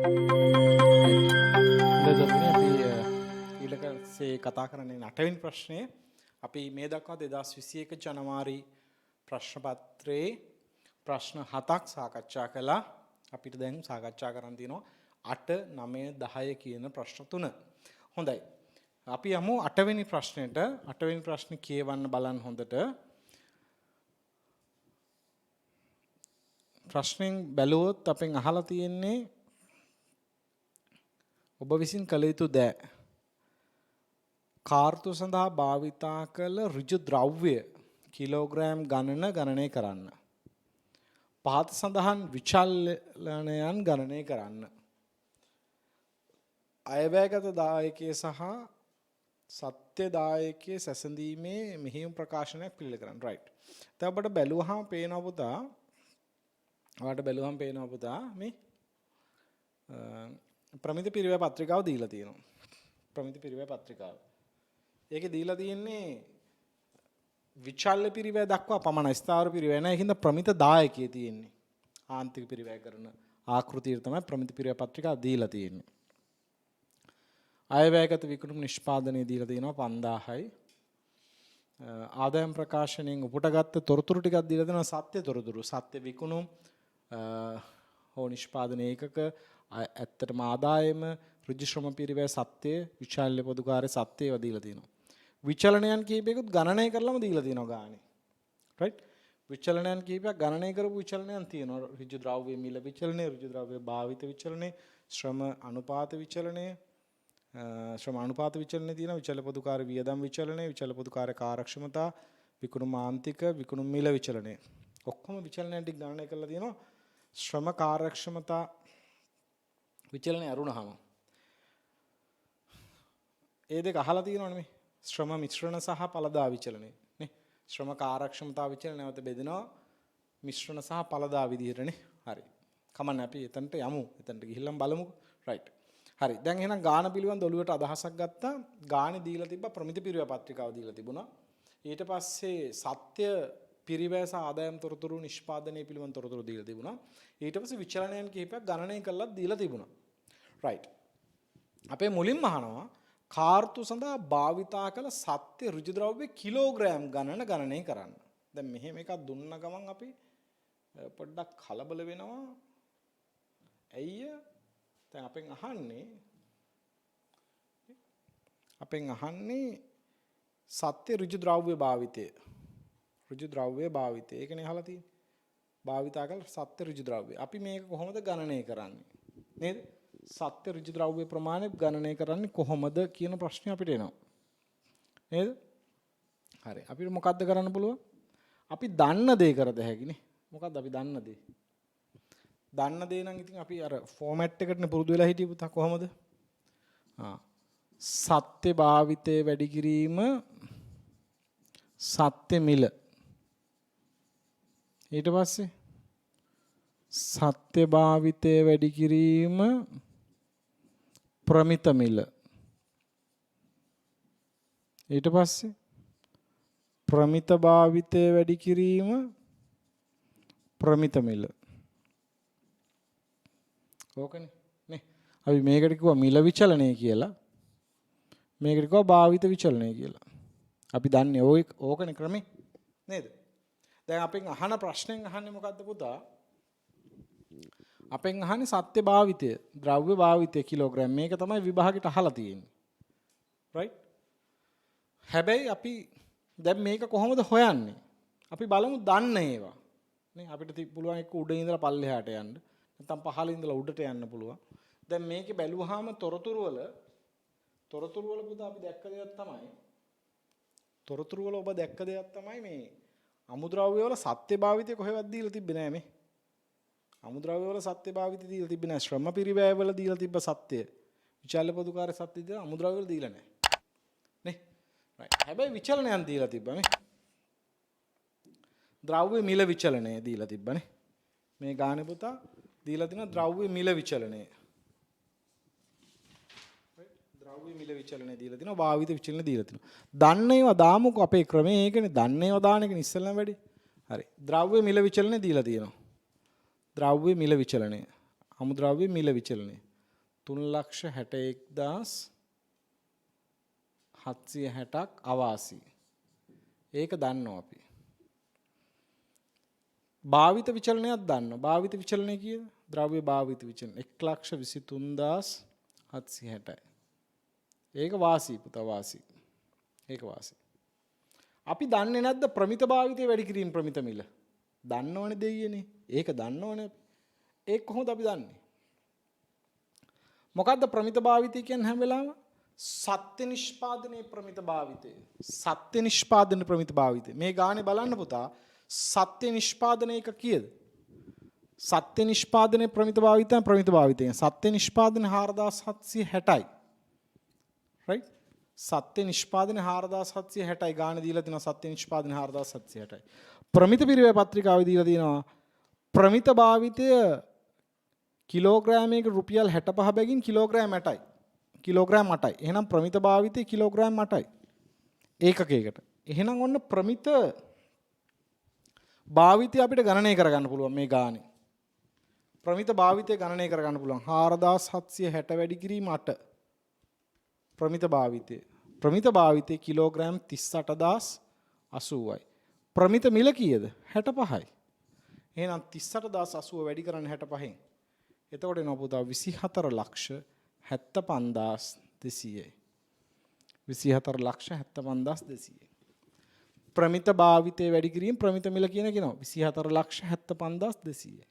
දරුවනේ අපි ඊළඟසේ කතා කරන්නේ 8 වෙනි ප්‍රශ්නේ. අපි මේ දක්වා 2021 ජනවාරි ප්‍රශ්න පත්‍රයේ ප්‍රශ්න 7ක් සාකච්ඡා කළා. අපිට දැන් සාකච්ඡා කරන්න තියෙනවා 8, 9, 10 කියන ප්‍රශ්න තුන. හොඳයි. අපි යමු 8 වෙනි ප්‍රශ්නෙට. 8 වෙනි ප්‍රශ්නේ කියවන්න බලන්න හොඳට. ප්‍රශ්නෙන් බැලුවොත් අපෙන් අහලා තියෙන්නේ ඔබ විසින් කළ යුතු දෑ කාර්තු සඳහා භාවිතා කළ ඍජු ද්‍රව්‍ය කිලෝග්‍රෑම් ගණනය කරන්න. පහත සඳහන් විචලනයන් ගණනය කරන්න. අයවැයගත දායකයේ සහ සත්‍ය දායකයේ සැසඳීමේ මෙහෙයුම් ප්‍රකාශනයක් පිළිල කරන්න. රයිට්. දැන් ඔබට බැලුවහම පේනවා පුතා. ඔයාලට බැලුවහම පේනවා පුතා මේ ප්‍රමිති පිරිවැය පත්‍රිකාව දීලා තියෙනවා. ප්‍රමිති පිරිවැය පත්‍රිකාව. ඒකේ දීලා තියෙන්නේ විචල්්‍ය පිරිවැය දක්වා පමණයි. ස්ථාවර පිරිවැය නැහැ. ඒකින්ද ප්‍රමිත දායකයේ තියෙන්නේ. ආන්තික පිරිවැය කරන ආකෘතිය තමයි ප්‍රමිති පිරිවැය පත්‍රිකාව දීලා තියෙන්නේ. අයවැයගත විකුණුම් නිෂ්පාදනයේ දීලා තියෙනවා 5000යි. ආදායම් ප්‍රකාශනයෙන් උපුටගත්ත තොරතුරු ටිකක් දීලා තියෙනවා සත්‍ය තොරතුරු. සත්‍ය විකුණුම් හෝ නිෂ්පාදන ඒකක ඇත්තටම ආදායම ඍජු ශ්‍රම පිරිවැය සත්‍ය විචල්්‍ය පොදුකාරය සත්‍ය ඒවා දීලා තියෙනවා. විචලනයන් කීපයකුත් ගණනය කරලම දීලා තියෙනවා ගානේ. රයිට්. විචලනයන් කීපයක් ගණනය කරපු විචලනයන් තියෙනවා. ඍජු ද්‍රව්‍ය මිල විචලනය, ඍජු ද්‍රව්‍ය භාවිත විචලනය, ශ්‍රම අනුපාත විචලනය, ශ්‍රම අනුපාත විචලනය තියෙනවා. විචල්්‍ය පොදුකාරය වියදම් විචලනය, විචල්්‍ය පොදුකාරය කාර්යක්ෂමතා, විකුණුම් ආන්තික, විකුණුම් මිල විචලනය. ඔක්කොම විචලනයන් ටික ගණනය කරලා තියෙනවා. ශ්‍රම කාර්යක්ෂමතා විචලනය අරුණහම ඒ දෙක අහලා තියෙනවනේ මේ ශ්‍රම මිශ්‍රණ සහ පළදා විචලනය නේ. ශ්‍රම කාර්යක්ෂමතා විචලනය නැවත බෙදෙනවා මිශ්‍රණ සහ පළදා විදිහටනේ. හරි. කමන්නේ අපි එතනට යමු. එතනට ගිහිල්ලා බලමුකෝ. රයිට්. හරි. දැන් එහෙනම් ගාන පිළිබඳ ඔළුවට අදහසක් ගත්තා. ගානේ දීලා තිබ්බා ප්‍රමිති පිරිවැය පත්‍රිකාව දීලා තිබුණා. ඊට පස්සේ සත්‍ය පිරිවැය සහ ආදායම් තොරතුරු නිෂ්පාදනයේ පිළිබඳ තොරතුරු දීලා තිබුණා. ඊට පස්සේ විචලනයන් කිහිපයක් ගණනය කළා දීලා තිබුණා. රයිට්. අපේ මුලින්ම අහනවා කාර්තු සඳහා භාවිතා කළ සත්‍ය ඍජු ද්‍රව්‍ය කිලෝග්‍රෑම් ගණනය කරන්න. දැන් මෙහෙම එකක් දුන්න ගමන් අපි පොඩ්ඩක් කලබල වෙනවා. ඇයි? දැන් අපෙන් අහන්නේ සත්‍ය ඍජු ද්‍රව්‍ය භාවිතය. ඍජු ද්‍රව්‍ය භාවිතය. ඒකනේ අහලා තියෙන්නේ. භාවිතා කළ සත්‍ය ඍජු ද්‍රව්‍ය. අපි මේක කොහොමද ගණනය කරන්නේ? නේද? සත්‍ය ඍජු ද්‍රව්‍ය ප්‍රමාණය ගණනය කරන්නේ කොහොමද කියන ප්‍රශ්නේ අපිට එනවා. නේද? හරි. අපිට මොකද්ද කරන්න පුළුවන්? අපි දන්න දේ කරද හැකිනේ. මොකද්ද අපි දන්න දේ? දන්න දේ නම් ඉතින් අපි අර ෆෝමැට් එකටනේ පුරුදු වෙලා හිටියේ පුතා කොහොමද? සත්‍ය භාවිතය වැඩි කිරීම සත්‍ය මිල. ඊට පස්සේ සත්‍ය භාවිතය වැඩි කිරීම ප්‍රමිත මිල. ඊට පස්සේ ප්‍රමිත භාවිතය වැඩි කිරීම ප්‍රමිත මිල. ඕකනේ නේ. අපි මේකට කිව්වා මිල විචලනය කියලා. මේකට කිව්වා භාවිත විචලනය කියලා. අපි දන්නේ ඕකනේ ක්‍රමේ නේද? දැන් අපෙන් අහන ප්‍රශ්නෙන් අහන්නේ මොකද්ද පුතා? අපෙන් අහන්නේ සත්‍ය භාවිතය, ද්‍රව්‍ය භාවිතය කිලෝග්‍රෑම්. මේක තමයි විභාගෙට අහලා තියෙන්නේ. රයිට්? හැබැයි අපි දැන් මේක කොහොමද හොයන්නේ? අපි බලමු දන්න ඒවා. නේ අපිට පුළුවන් එක්ක උඩින් ඉඳලා පල්ලෙහාට යන්න. නැත්නම් පහළින් ඉඳලා උඩට යන්න පුළුවන්. දැන් මේකේ බැලුවාම තොරතුරු වල පුතා අපි දැක්ක දෙයක් තමයි මේ අමුද්‍රව්‍ය වල සත්‍ය භාවිතය කොහෙවත් දීලා තිබ්බේ නෑ මේ. අමුද්‍රව්‍ය වල සත්‍ය භාවිතය දීලා තිබ්බේ නෑ. ශ්‍රම පිරිවැය වල දීලා තිබ්බ සත්‍ය. විචල්්‍ය පොදුකාරය සත්‍ය දීලා අමුද්‍රව්‍ය වල දීලා නෑ. නේ? රයිට්. හැබැයි විචලනයන් දීලා තිබ්බා මේ. ද්‍රව්‍ය මිල විචලනය දීලා තිබ්බනේ. මේ ගානේ පුතා දීලා තියෙන ද්‍රව්‍ය මිල විචලනය. ද්‍රව්‍ය මිල විචලනය දීලා තිනවා භාවිත විචලනය දීලා තිනවා. දන්න ඒවා දාමුකෝ අපේ ක්‍රමයේ ඒකනේ. දන්න ඒවා දාන එකනේ ඉස්සෙල්ලාම වැඩි. හරි. ද්‍රව්‍ය මිල විචලනය දීලා තියෙනවා. ද්‍රව්‍ය මිල විචලනය. අමුද්‍රව්‍ය මිල විචලනය. 3,61,760ක් අවාසි. ඒක දන්නවා අපි. භාවිත විචලනයක් දන්නවා. භාවිත විචලනය කීයද? ද්‍රව්‍ය භාවිත විචලන 1,23,760යි. ඒක වාසි පුතා වාසි. ඒක වාසි. අපි දන්නේ නැද්ද ප්‍රමිත භාවිතය වැඩි කිරීම ප්‍රමිත මිල? දන්නවනේ දෙයියනේ. ඒක දන්නවනේ. ඒක කොහොමද අපි දන්නේ? මොකද්ද ප්‍රමිත භාවිතය කියන්නේ හැම වෙලාවෙම? සත්‍ය නිෂ්පාදනයේ ප්‍රමිත භාවිතය. සත්‍ය නිෂ්පාදන ප්‍රමිත භාවිතය. මේ ගානේ බලන්න පුතා සත්‍ය නිෂ්පාදනය එක කීයද? සත්‍ය නිෂ්පාදනයේ ප්‍රමිත භාවිතය ප්‍රමිත භාවිතය. සත්‍ය නිෂ්පාදන 4760යි. right? සත්‍ය නිෂ්පාදන 4760යි ගාන දීලා තිනවා සත්‍ය නිෂ්පාදන 4760යි. ප්‍රමිත පිරිවැය පත්‍රිකාවේ දීලා තිනවා ප්‍රමිත භාවිතය කිලෝග්‍රෑමයක රුපියල් 65 බැගින් කිලෝග්‍රෑම් 8යි. කිලෝග්‍රෑම් 8යි. එහෙනම් ප්‍රමිත භාවිතය කිලෝග්‍රෑම් 8යි. ඒකකයකට. එහෙනම් ඔන්න ප්‍රමිත භාවිතය අපිට ගණනය කරගන්න පුළුවන් මේ ගානේ. ප්‍රමිත භාවිතය ගණනය කරගන්න පුළුවන් 4760 වැඩි කිරීම 8. ප්‍රමිත භාවිතය. ප්‍රමිත භාවිතය කිලෝග්‍රෑම් 38080යි. ප්‍රමිත මිල කීයද? 65යි. එහෙනම් 38080 වැඩි කරන්න 65න්. එතකොට එනවා පුතා 24,75,200යි. 24,75,200යි. ප්‍රමිත භාවිතය වැඩි කිරීම ප්‍රමිත මිල කියන කෙනා 24,75,200යි.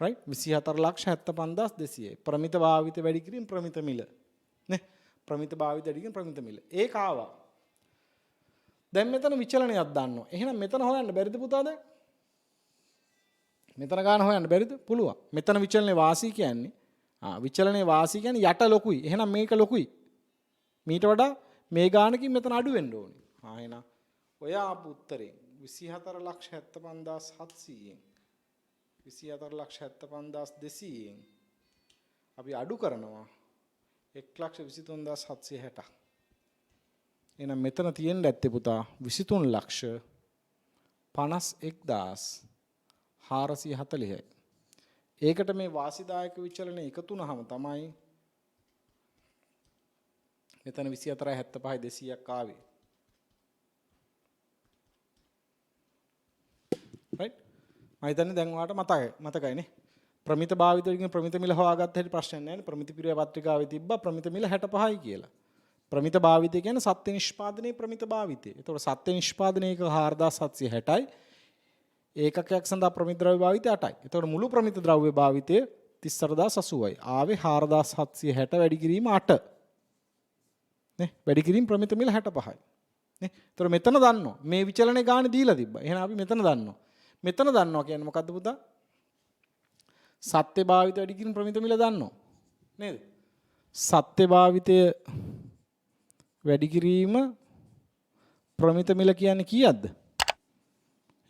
right 24,75,200යි. ප්‍රමිත භාවිතය වැඩි කිරීම ප්‍රමිත මිල නේ ප්‍රමිත භාවිතය වැඩි කිරීම ප්‍රමිත මිල. ඒක ආවා. දැන් මෙතන විචලනයක් දාන්නවා. එහෙනම් මෙතන හොයන්න බැරිද පුතා දැන්? මෙතන ගන්න හොයන්න බැරිද? පුළුවන්. මෙතන විචලනේ වාසි කියන්නේ විචලනේ වාසි කියන්නේ යට ලොකුයි. එහෙනම් මේක ලොකුයි. මීට වඩා මේ ගානකින් මෙතන අඩු වෙන්න ඕනේ. එහෙනම් ඔය ආපු උත්තරේ 24,75,700න් 24,75,200න් අපි අඩු කරනවා 1,23,760. එහෙනම් මෙතන තියෙන්න ඇත්තේ පුතා 23,51,440යි. ඒකට මේ වාසිදායක විචලනය එකතු වුනහම තමයි මෙතන 24,75,200ක් ආවේ. right මම හිතන්නේ දැන් ඔයාලට මතකයිනේ. ප්‍රමිත භාවිතයෙන් ප්‍රමිත මිල හොයාගත්ත හැටි ප්‍රශ්නයක් නැහැ නේ. ප්‍රමිත පිරිවැය පත්‍රිකාවේ තිබ්බා ප්‍රමිත මිල 65යි කියලා. ප්‍රමිත භාවිතය කියන්නේ සත්‍ය නිෂ්පාදනයේ ප්‍රමිත භාවිතය. ඒතකොට සත්‍ය නිෂ්පාදනයේ 4760යි. ඒකකයක් සඳහා ප්‍රමිත ද්‍රව්‍ය භාවිතය 8යි. ඒතකොට මුළු ප්‍රමිත ද්‍රව්‍ය භාවිතය 34080යි. ආවේ 4760 වැඩි කිරීම 8. නේ වැඩි කිරීම ප්‍රමිත මිල 65යි. නේ. ඒතකොට මෙතන දන්නවා. මේ විචලනේ ගානේ දීලා තිබ්බා. එහෙනම් අපි මෙතන දන්නවා. මෙතන දන්නවා කියන්නේ මොකද්ද පුතා? සත්‍ය භාවිතය වැඩි කිරීම ප්‍රමිත මිල දන්නවා. නේද? සත්‍ය භාවිතය වැඩි කිරීම ප්‍රමිත මිල කියන්නේ කීයක්ද?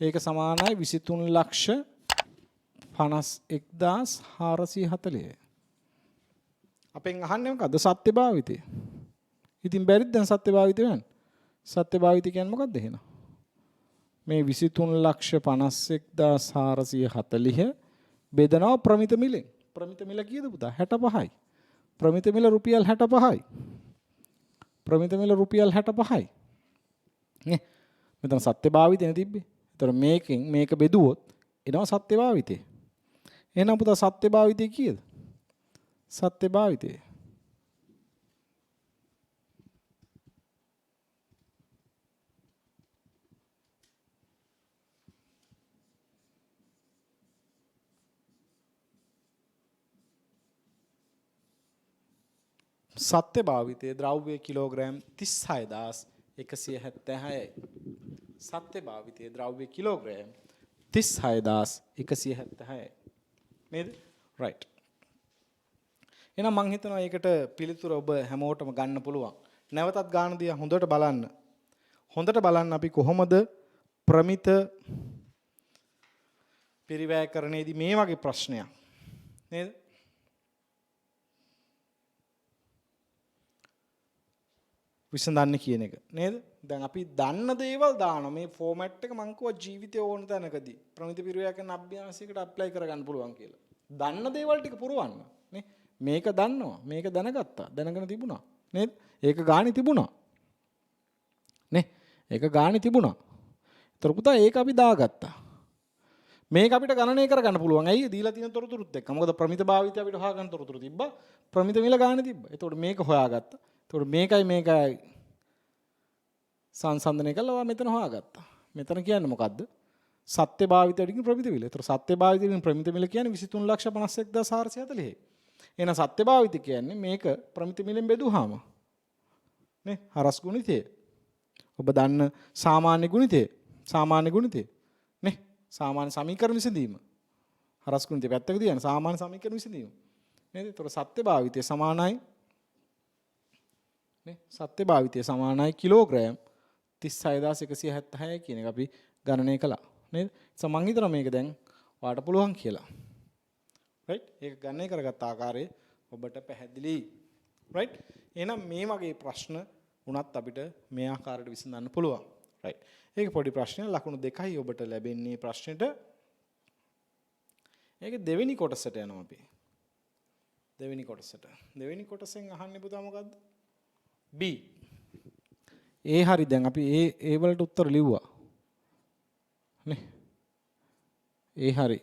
ඒක සමානයි 23,51,440යි. අපෙන් අහන්නේ මොකද්ද? සත්‍ය භාවිතය. ඉතින් බැරිද දැන් සත්‍ය භාවිතය වෙන්න? සත්‍ය භාවිතය කියන්නේ මොකද්ද එහෙනම්? මේ 23,51,440 බෙදනවා ප්‍රමිත මිලෙන්. ප්‍රමිත මිල කීයද පුතා? 65යි. ප්‍රමිත මිල රුපියල් 65යි. ප්‍රමිත මිල රුපියල් 65යි. නේ. මෙතන සත්‍ය භාවිතයනේ තිබ්බේ. ඒතර මේකෙන් මේක බෙදුවොත් එනවා සත්‍ය භාවිතය. එහෙනම් පුතා සත්‍ය භාවිතය කීයද? සත්‍ය භාවිතය සත්‍ය භාවිතයේ ද්‍රව්‍ය කිලෝග්‍රෑම් 36,176යි. සත්‍ය භාවිතයේ ද්‍රව්‍ය කිලෝග්‍රෑම් 36,176යි. නේද? right. එහෙනම් මම හිතනවා ඒකට පිළිතුර ඔබ හැමෝටම ගන්න පුළුවන්. නැවතත් ගාන දිහා හොඳට බලන්න. හොඳට බලන්න අපි කොහොමද ප්‍රමිත පරිවැයකරණයේදී මේ වගේ ප්‍රශ්නයක් නේද? විසඳන්නේ කියන එක නේද? දැන් අපි දන්න දේවල් දානවා. මේ ෆෝමැට් එක මම කිව්වා ජීවිතේ ඕන තැනකදී ප්‍රමිත පරිවැය කරන අභ්‍යාසයකට ඇප්ලයි කරගන්න පුළුවන් කියලා. දන්න දේවල් ටික පුරවන්න නේ. මේක දන්නවා. මේක දැනගත්තා. දැනගෙන තිබුණා. නේද? ඒක ගාණි තිබුණා. නේ? ඒක ගාණි තිබුණා. ඒතර පුතා ඒක අපි දාගත්තා. මේක අපිට ගණනය කරගන්න පුළුවන්. ඇයි? දීලා තියෙන තොරතුරුත් එක්ක. මොකද ප්‍රමිත භාවිතය අපිට හොයාගන්න තොරතුරු තිබ්බා. ප්‍රමිත මිල ගාණි තිබ්බා. එතකොට මේක හොයාගත්තා. එතකොට මේකයි සංසන්දනය කළා මෙතන හොයාගත්තා. මෙතන කියන්නේ මොකද්ද? සත්‍ය භාවිතයකින් ප්‍රමිත මිල. ඒතර සත්‍ය භාවිතයෙන් ප්‍රමිත මිල කියන්නේ 2351440. එහෙනම් සත්‍ය භාවිත කියන්නේ මේක ප්‍රමිත මිලෙන් බෙදුවාම නේ හරස් ගුණිතය. ඔබ දන්න සාමාන්‍ය ගුණිතය. සාමාන්‍ය ගුණිතය. නේ සාමාන්‍ය සමීකරණ විසඳීම. හරස් ගුණිතය පැත්තක තියන සාමාන්‍ය සමීකරණ විසඳීම. නේද? ඒතර සත්‍ය භාවිතය සමානයි නේ සත්‍ය භාවිතය සමානයි කිලෝග්‍රෑම් 36176 කියන එක අපි ගණනය කළා. නේද? මං හිතනවා මේක දැන් ඔයාලට පුළුවන් කියලා. රයිට්? ඒක ගණනය කරගත් ආකාරය ඔබට පැහැදිලි. රයිට්? එහෙනම් මේ වගේ ප්‍රශ්න උනත් අපිට මේ ආකාරයට විසඳන්න පුළුවන්. රයිට්? ඒක පොඩි ප්‍රශ්නයක් ලකුණු 2යි ඔබට ලැබෙන්නේ ප්‍රශ්නෙට. ඒක දෙවෙනි කොටසට යනවා අපි. දෙවෙනි කොටසට. දෙවෙනි කොටසෙන් අහන්නේ පුතා මොකද්ද? B. ඒ හරි දැන් අපි ඒ වලට උත්තර ලිව්වා. නේ? ඒ හරි.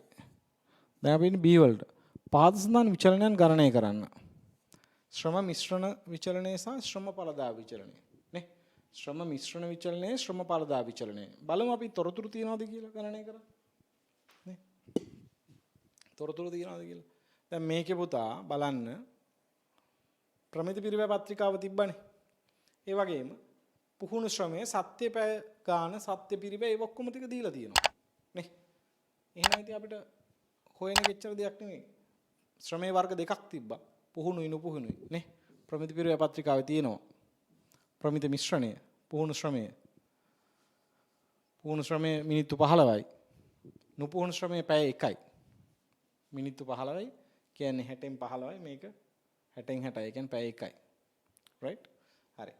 දැන් අපි ඉන්නේ B වලට. පහත සඳහන් විචලනයන් ගණනය කරන්න. ශ්‍රම මිශ්‍රණ විචලනය සහ ශ්‍රම ඵලදා විචලනය. නේ? ශ්‍රම මිශ්‍රණ විචලනය, ශ්‍රම ඵලදා විචලනය. බලමු අපි තොරතුරු තියනවාද කියලා ගණනය කරන්න. නේ? තොරතුරු තියනවාද කියලා. දැන් මේකේ පුතා බලන්න ප්‍රමිත පිරිවැය පත්‍රිකාව තිබ්බනේ. ඒ වගේම පුහුණු ශ්‍රමයේ සත්‍ය පැය ගාන සත්‍ය පිරිවැය ඒ ඔක්කොම ටික දීලා තියෙනවා. නේ? එහෙනම් ඉතින් අපිට හොයන කෙච්චර දෙයක් නෙමෙයි. ශ්‍රමයේ වර්ග දෙකක් තිබ්බා. පුහුණුයි නුපුහුණුයි නේ. ප්‍රමිත පිරිවැය පත්‍රිකාවේ තියෙනවා. ප්‍රමිත මිශ්‍රණය, පුහුණු ශ්‍රමය. පුහුණු ශ්‍රමය මිනිත්තු 15යි. නුපුහුණු ශ්‍රමය පැය 1යි. මිනිත්තු 15යි කියන්නේ 60න් 15යි මේක 60න් 60යි කියන්නේ පැය 1යි. රයිට්? හරි.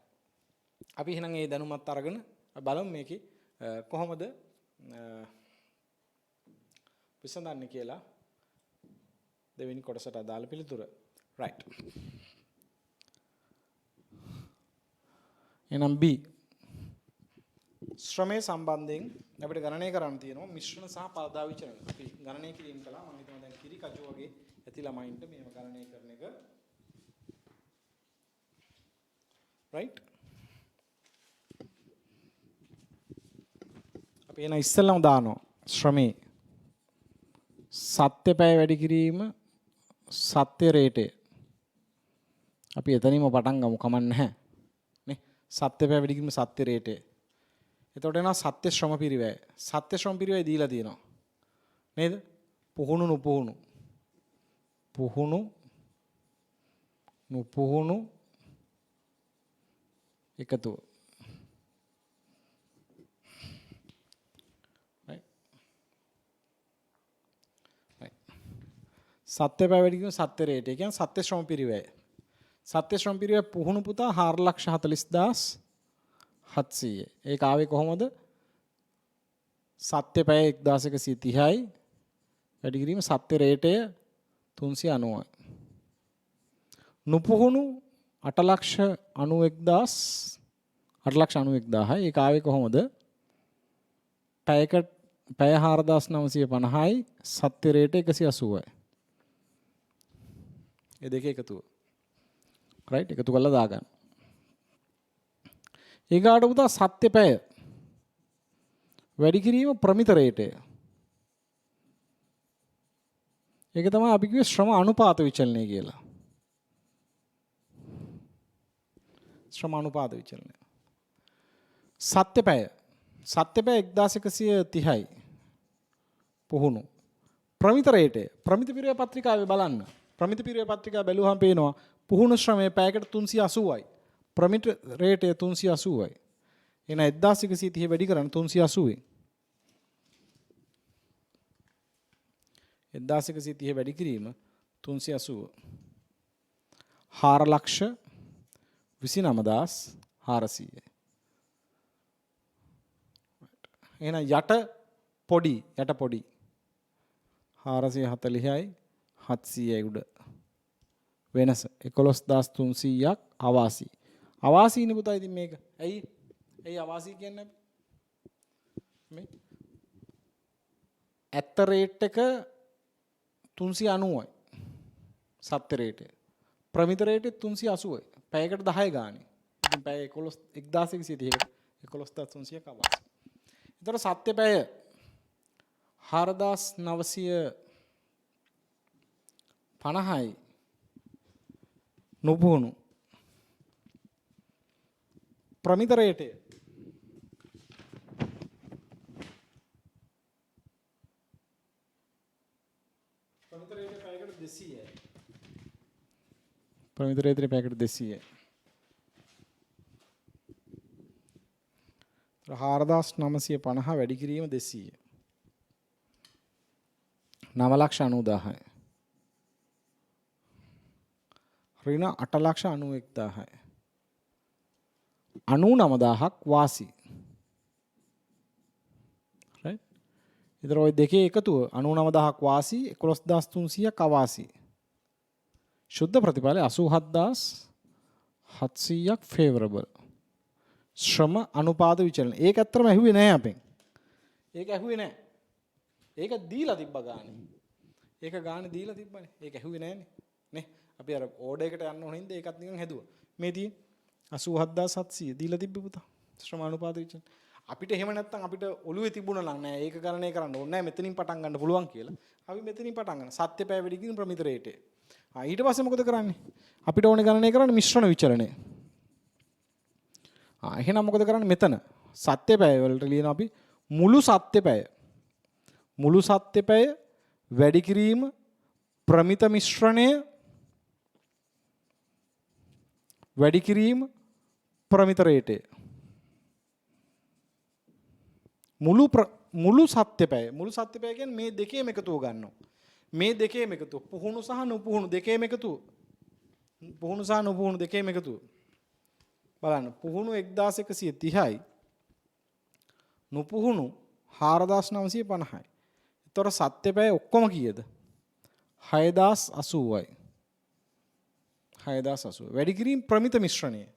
අපි එහෙනම් මේ දැනුමත් අරගෙන බලමු මේකේ කොහොමද විසඳන්නේ කියලා දෙවෙනි කොටසට අදාළ පිළිතුර. රයිට්. එහෙනම් B ශ්‍රමයේ සම්බන්ධයෙන් අපිට ගණනය කරන්න තියෙනවා මිශ්‍රණ සහ ඵලදා විචලන. අපි ගණනය කිරීම කළා. මම හිතනවා දැන් කිරි කජු වගේ ඇති ළමයින්ට මේව ගණනය කරන එක. රයිට්. අපි එන ඉස්සෙල්ලම දානවා ශ්‍රමයේ සත්‍ය පැය වැඩි කිරීම සත්‍ය රේටය. අපි එතනින්ම පටන් ගමු කමක් නැහැ. නේ? සත්‍ය පැය වැඩි කිරීම සත්‍ය රේටය. එතකොට එනවා සත්‍ය ශ්‍රම පිරිවැය. සත්‍ය ශ්‍රම පිරිවැය දීලා තියෙනවා. නේද? පුහුණු නුපුහුණු. පුහුණු නුපුහුණු එකතුව. සත්‍ය පැය වැඩි කිරීම සත්‍ය රේටය කියන්නේ සත්‍ය ශ්‍රම පිරිවැය. සත්‍ය ශ්‍රම පිරිවැය පුහුණු පුතා 440700. ඒක ආවේ කොහොමද? සත්‍ය පැය 1130යි වැඩි කිරීම සත්‍ය රේටය 390යි. නුපුහුණු 8,91,000යි. ඒක ආවේ කොහොමද? පැය 4,950යි සත්‍ය රේටය 180යි. ඒ දෙක එකතුව. රයිට් එකතු කරලා දාගන්න. ඊගාට පුතා සත්‍ය පැය වැඩි කිරීම ප්‍රමිත රේටය. ඒක තමයි අපි කිව්වේ ශ්‍රම අනුපාත විචලනය කියලා. ශ්‍රම අනුපාත විචලනය. සත්‍ය පැය 1130යි. පුහුණු. ප්‍රමිත රේටය. ප්‍රමිත පිරිවැය පත්‍රිකාවේ බලන්න. ප්‍රමිත පිරිවැය පත්‍රිකාව බැලුවහම පේනවා පුහුණු ශ්‍රමයේ පැයකට 380යි. ප්‍රමිත රේටය 380යි. එහෙනම් 1130 වැඩි කරන්න 380යි. 1130 වැඩි කිරීම 380. 4,29,400. එහෙනම් යට පොඩි 440යි 700යි උඩ. වෙනස 11300ක් අවාසි. අවාසීනේ පුතා ඉතින් මේක. ඇයි අවාසි කියන්නේ මේ? ඇත්ත රේට් එක 390යි. සත්‍ය රේට් එක. ප්‍රමිත රේට් එක 380යි. පැයකට 10 ගානේ. ඉතින් පැය 11,130කට 11300ක් අවාසි. ඒතර සත්‍ය පැය 4950යි නුපුහුණු ප්‍රමිත රේටය පැයකට 200යි. ප්‍රමිත රේටය පැයකට 200යි. 4950 වැඩි කිරීම 200. 9,90,000යි. ඍණ 8,91,000යි. 99,000ක් වාසි. right? ඉතින් ඔය දෙකේ එකතුව 99,000ක් වාසි 11,300ක් අවාසි. ශුද්ධ ප්‍රතිඵලය 87,700ක් favorable. ශ්‍රම අනුපාත විචලන. ඒක ඇත්තටම ඇහුවේ නැහැ අපෙන්. ඒක ඇහුවේ නැහැ. ඒක දීලා තිබ්බ ගානේ. ඒක ගානේ දීලා තිබ්බනේ. ඒක ඇහුවේ නැහනේ. නේ? අපි අර ඕඩර් එකට යන්න ඕන හින්දා ඒකත් නිකන් හැදුවා. මේ තියෙන්නේ 87,700 දීලා තිබ්බ පුතා. ශ්‍රම අනුපාත විචලන. අපිට එහෙම නැත්තම් අපිට ඔළුවේ තිබුණා නම් නෑ ඒක ගණනය කරන්න ඕනේ නෑ මෙතනින් පටන් ගන්න පුළුවන් කියලා. අපි මෙතනින් පටන් ගන්න. සත්‍ය පැය වැඩි කියන ප්‍රමිත රේටය. ඊට පස්සේ මොකද කරන්නේ? අපිට ඕනේ ගණනය කරන්න මිශ්‍රණ විචලනය. එහෙනම් මොකද කරන්නේ මෙතන සත්‍ය පැය වලට ලියන අපි මුළු සත්‍ය පැය වැඩි කිරීම ප්‍රමිත මිශ්‍රණය වැඩි කිරීම ප්‍රමිත රේටය මුළු සත්‍ය පැය කියන්නේ මේ දෙකේම එකතුව ගන්නවා මේ දෙකේම එකතුව පුහුණු සහ නුපුහුණු දෙකේම එකතුව පුහුණු සහ නුපුහුණු දෙකේම එකතුව බලන්න පුහුණු 1130යි නුපුහුණු 4950යි. ඒතර සත්‍ය පැය ඔක්කොම කීයද? 6080යි. 6080. වැඩි කිරීම ප්‍රමිත මිශ්‍රණය.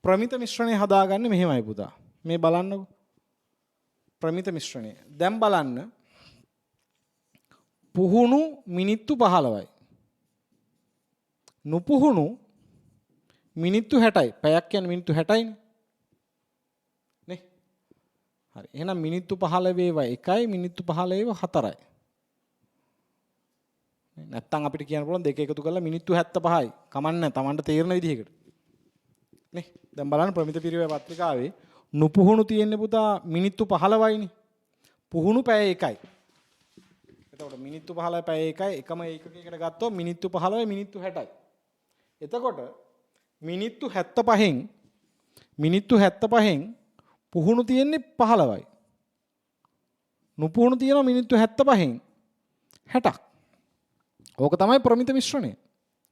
ප්‍රමිත මිශ්‍රණය හදාගන්නේ මෙහෙමයි පුතා. මේ බලන්නකෝ. ප්‍රමිත මිශ්‍රණය. දැන් බලන්න පුහුණු මිනිත්තු 15යි. නුපුහුණු මිනිත්තු 60යි. පැයක් කියන්නේ මිනිත්තු 60යිනේ. නේ? හරි. එහෙනම් මිනිත්තු 15 ඒවා 1යි මිනිත්තු 15 ඒවා 4යි. නැත්තම් අපිට කියන්න පුළුවන් දෙක එකතු කරලා මිනිත්තු 75යි. කමන්නේ Tamanට තේරෙන විදිහකට. නේ? දැන් බලන්න ප්‍රමිත පිරිවෙය පත්‍රිකාවේ නුපුහුණු තියෙන්නේ පුතා මිනිත්තු 15යිනේ. පුහුණු පැය 1යි. එතකොට මිනිත්තු 15 පැය 1යි එකම ඒකකයකට ගත්තොත් මිනිත්තු 15 මිනිත්තු 60යි. එතකොට මිනිත්තු 75න් පුහුණු තියෙන්නේ 15යි. නුපුහුණු තියෙනවා මිනිත්තු 75න් 60ක්. ඕක තමයි ප්‍රමිත මිශ්‍රණය.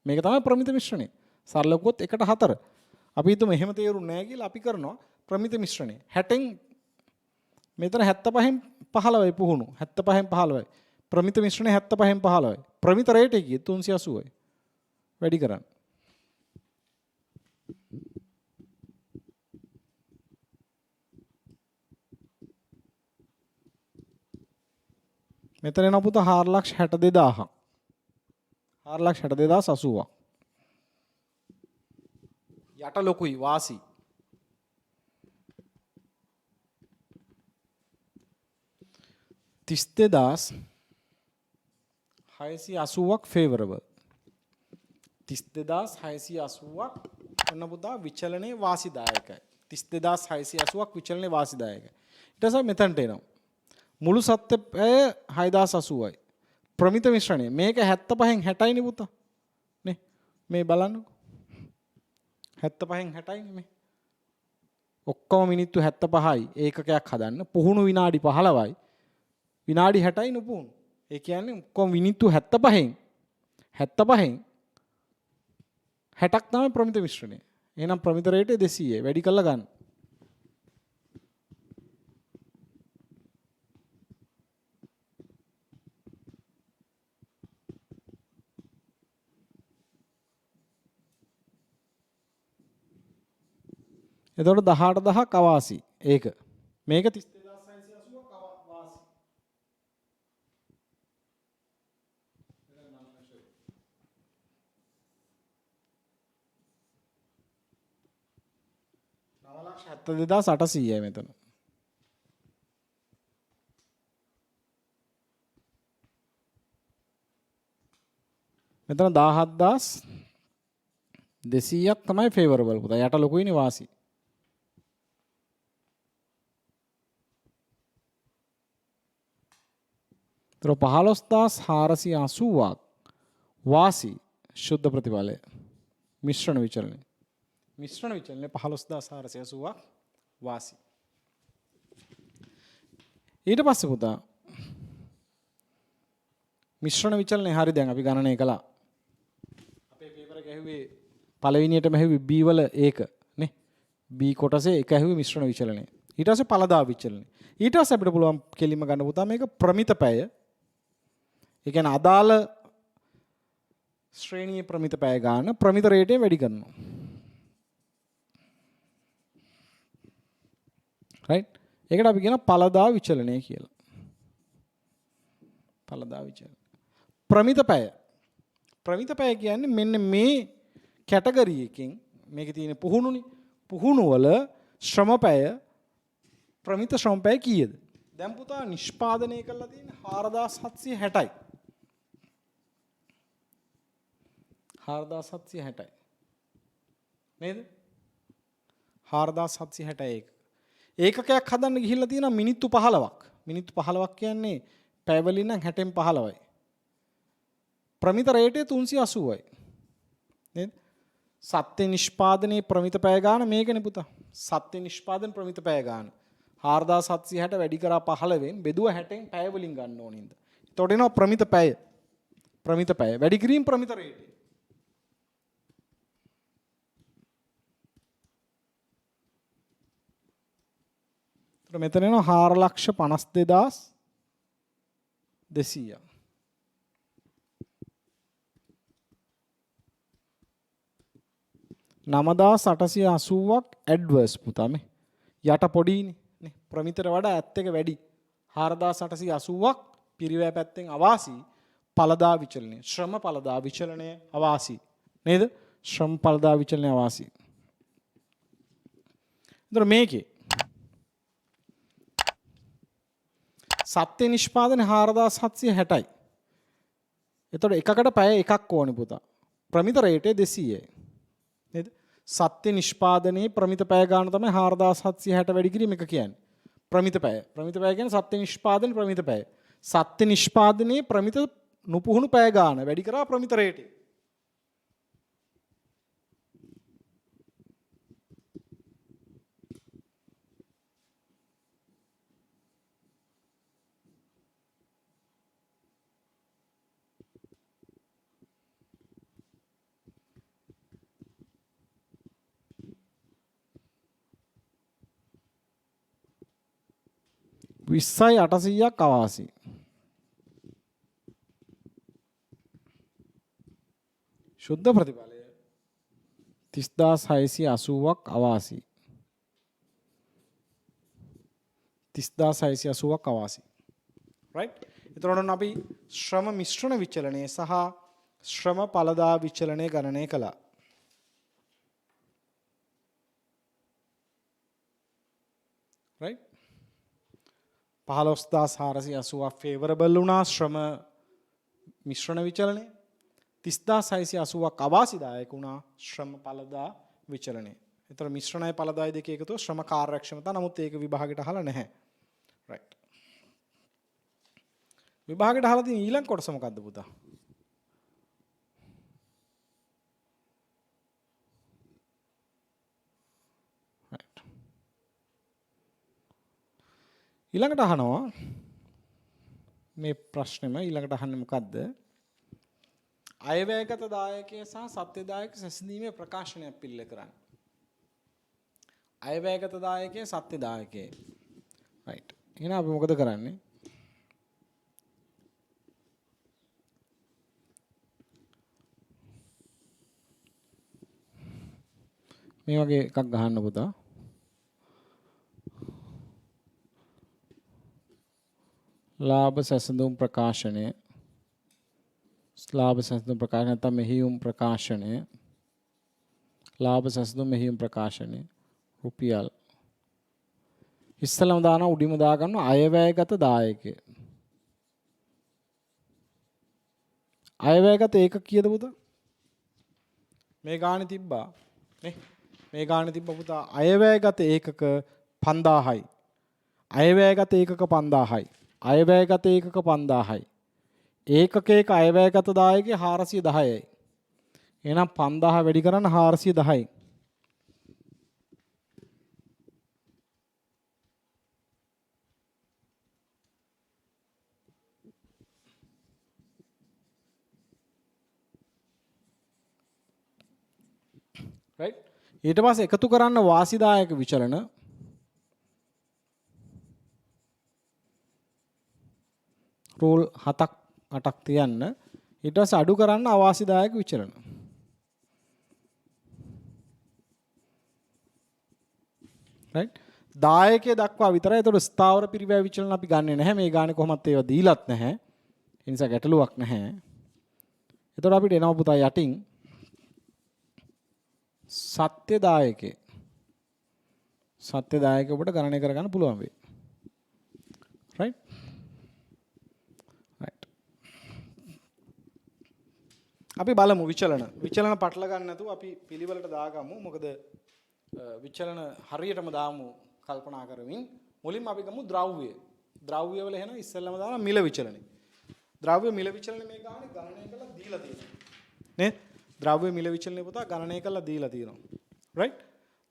මේක තමයි ප්‍රමිත මිශ්‍රණය. සරල කුවොත් 1:4. අපි හිතමු එහෙම තේරුන්නේ නැහැ කියලා අපි කරනවා ප්‍රමිත මිශ්‍රණය. 60න් මෙතන 75න් 15යි පුහුණු. 75න් 15යි. ප්‍රමිත මිශ්‍රණය 75න් 15යි. ප්‍රමිත රේට් එක 380යි. වැඩි කරන්න. මෙතන එන පුතා 4,62,000ක්. 4,62,080ක්. යට ලොකුයි වාසි. තිස් දෙදාස් 680ක් favorable. 32,680ක් ඔන්න පුතා විචලනයේ වාසිදායකයි. 32,680ක් විචලනයේ වාසිදායකයි. ඊට පස්සේ මෙතනට එනවා. මුළු සත්‍ය පැය 6,080යි. ප්‍රමිත මිශ්‍රණය මේක 75න් 60යිනේ පුතා. නේ මේ බලන්නකෝ. 75න් 60යිනේ මේ. ඔක්කොම මිනිත්තු 75යි ඒකකයක් හදන්න. පුහුණු විනාඩි 15යි. විනාඩි 60යි නුපුහුණු. ඒ කියන්නේ ඔක්කොම මිනිත්තු 75න් 60ක් තමයි ප්‍රමිත මිශ්‍රණය. එහෙනම් ප්‍රමිත රේටය 200යි. වැඩි කරලා ගන්න. එතකොට 18000ක් අවාසි. ඒක. මේක 32680ක් අවාසි. නවලක්ෂ 72800යි මෙතන. මෙතන 17200ක් තමයි ෆේවරබල් පුතා. යට ලොකුයිනේ වාසි. තර 15480ක් වාසි ශුද්ධ ප්‍රතිඵලය. මිශ්‍රණ විචලනය. මිශ්‍රණ විචලනය 15480ක් වාසි. ඊට පස්සේ පුතා මිශ්‍රණ විචලනය හරි දැන් අපි ගණනය කළා. අපේ පේපර් එක ඇහුවේ පළවෙනියටම ඇහුවේ B වල ඒක නේ. B කොටසේ එක ඇහුවේ මිශ්‍රණ විචලනය. ඊට පස්සේ පළදා විචලනය. ඊට පස්සේ අපිට පුළුවන් කෙලින්ම ගන්න පුතා මේක ප්‍රමිත පැය. ඒ කියන්නේ අදාළ ශ්‍රේණියේ ප්‍රමිත පැය ගන්න ප්‍රමිත රේටයෙන් වැඩි කරනවා. රයිට්. ඒකට අපි කියන පළදා විචලනය කියලා. පළදා විචලනය. ප්‍රමිත පැය. ප්‍රමිත පැය කියන්නේ මෙන්න මේ කැටගරි එකෙන් මේකේ තියෙන පුහුණුනේ. පුහුණු වල ශ්‍රම පැය ප්‍රමිත ශ්‍රම පැය කීයද? දැන් පුතා නිෂ්පාදනය කරලා තියෙන්නේ 4760යි. 4760යි. නේද? 4761. ඒකකයක් හදන්න ගිහිල්ලා තියෙනවා මිනිත්තු 15ක්. මිනිත්තු 15ක් කියන්නේ පැය වලින් නම් 60න් 15යි. ප්‍රමිත රේටය 380යි. නේද? සත්‍ය නිෂ්පාදනයේ ප්‍රමිත පැය ගාන මේකනේ පුතා. සත්‍ය නිෂ්පාදන ප්‍රමිත පැය ගාන 4760 වැඩි කරා 15න් බෙදුව 60න් පැය වලින් ගන්න ඕනින්ද. එතකොට එනවා ප්‍රමිත පැය. ප්‍රමිත පැය වැඩි කිරීම ප්‍රමිත රේටය. මෙතන එනවා 452200. 9880ක් ඇඩ්වර්ස් පුතා මේ. යට පොඩිනේ නේ. ප්‍රමිතට වඩා ඇත් එක වැඩි. 4880ක් පිරිවැය පැත්තෙන් අවාසි පළදා විචලනය. ශ්‍රම පළදා විචලනය අවාසි. නේද? ශ්‍රම පළදා විචලනය අවාසි. එතකොට මේකේ සත්‍ය නිෂ්පාදනය 4760යි. එතකොට එකකට පැය එකක් ඕනේ පුතා. ප්‍රමිත රේටය 200යි. නේද? සත්‍ය නිෂ්පාදනයේ ප්‍රමිත පැය ගාන තමයි 4760 වැඩි කිරීම එක කියන්නේ. ප්‍රමිත පැය. ප්‍රමිත පැය කියන්නේ සත්‍ය නිෂ්පාදන ප්‍රමිත පැය. සත්‍ය නිෂ්පාදනයේ ප්‍රමිත නුපුහුණු පැය ගාන වැඩි කරා ප්‍රමිත රේටය. විස්සයි 800ක් අවාසි. ශුද්ධ ප්‍රතිඵලය 30680ක් අවාසි. 30680ක් අවාසි. රයිට්. එතකොට අපි ශ්‍රම මිශ්‍රණ විචලනය සහ ශ්‍රම පළදා විචලනය ගණනය කළා. රයිට්. 15480ක් ෆේවරබල් වුණා ශ්‍රම මිශ්‍රණ විචලනය. 30680ක් අවාසිදායක වුණා ශ්‍රම පළදා විචලනය. ඒතර මිශ්‍රණයි පළදායි දෙක එකතුව ශ්‍රම කාර්යක්ෂමතාව. නමුත් ඒක විභාගයට අහලා නැහැ. රයිට්. විභාගයට අහලා තියෙන ඊළඟ කොටස මොකද්ද පුතා? ඊළඟට අහනවා මේ ප්‍රශ්නෙම ඊළඟට අහන්නේ මොකද්ද? අයවැයගත දායකය සහ සත්‍ය දායක සැසඳීමේ ප්‍රකාශනයක් පිළිල කරන්න. අයවැයගත දායකය සත්‍ය දායකය. රයිට්. එහෙනම් අපි මොකද කරන්නේ? මේ වගේ එකක් ගහන්න පුතා. ලාභ සැසඳුම් ප්‍රකාශනය ලාභ සැසඳුම් ප්‍රකාශනය නැත්නම් මෙහියුම් ප්‍රකාශනය ලාභ සැසඳුම් මෙහියුම් ප්‍රකාශනය රුපියල් ඉස්සලම දාන උඩිම දා ගන්න අයවැයගත දායකය අයවැයගත ඒක කීයද පුතා මේ ගානේ තිබ්බා නේ මේ ගානේ තිබ්බ පුතා අයවැයගත ඒකක 5000යි අයවැයගත ඒකක 5000යි අයවැයගත ඒකක 5000යි ඒකකයක අයවැයගත දායකය 410යි එහෙනම් 5000 වැඩි කරන්න 410යි right ඊට පස්සේ එකතු කරන්න වාසිදායක විචලන රූල් 7ක් 8ක් තියන්න ඊට පස්සේ අඩු කරන්න අවාසිදායක විචලන right දායකයේ දක්වා විතරයි ඒතකොට ස්ථාවර පිරිවැය විචලන අපි ගන්නෙ නැහැ මේ ගානේ කොහොමත් ඒවා දීලත් නැහැ ඒ නිසා ගැටලුවක් නැහැ ඒතකොට අපිට එනවා පුතා යටින් සත්‍ය දායකේ ඔබට ගණනය කරගන්න පුළුවන් වෙයි right අපි බලමු විචලන පටල ගන්න නැතුව අපි පිළිවෙලට දාගමු මොකද විචලන හරියටම දාමු කල්පනා කරමින් මුලින්ම අපි ගමු ද්‍රව්‍ය වල එහෙනම් ඉස්සෙල්ලාම දානවා මිල විචලනේ ද්‍රව්‍ය මිල විචලනේ මේ ගානේ ගණනය කරලා දීලා තියෙනවා නේද ද්‍රව්‍ය මිල විචලනේ පුතා ගණනය කරලා දීලා තියෙනවා right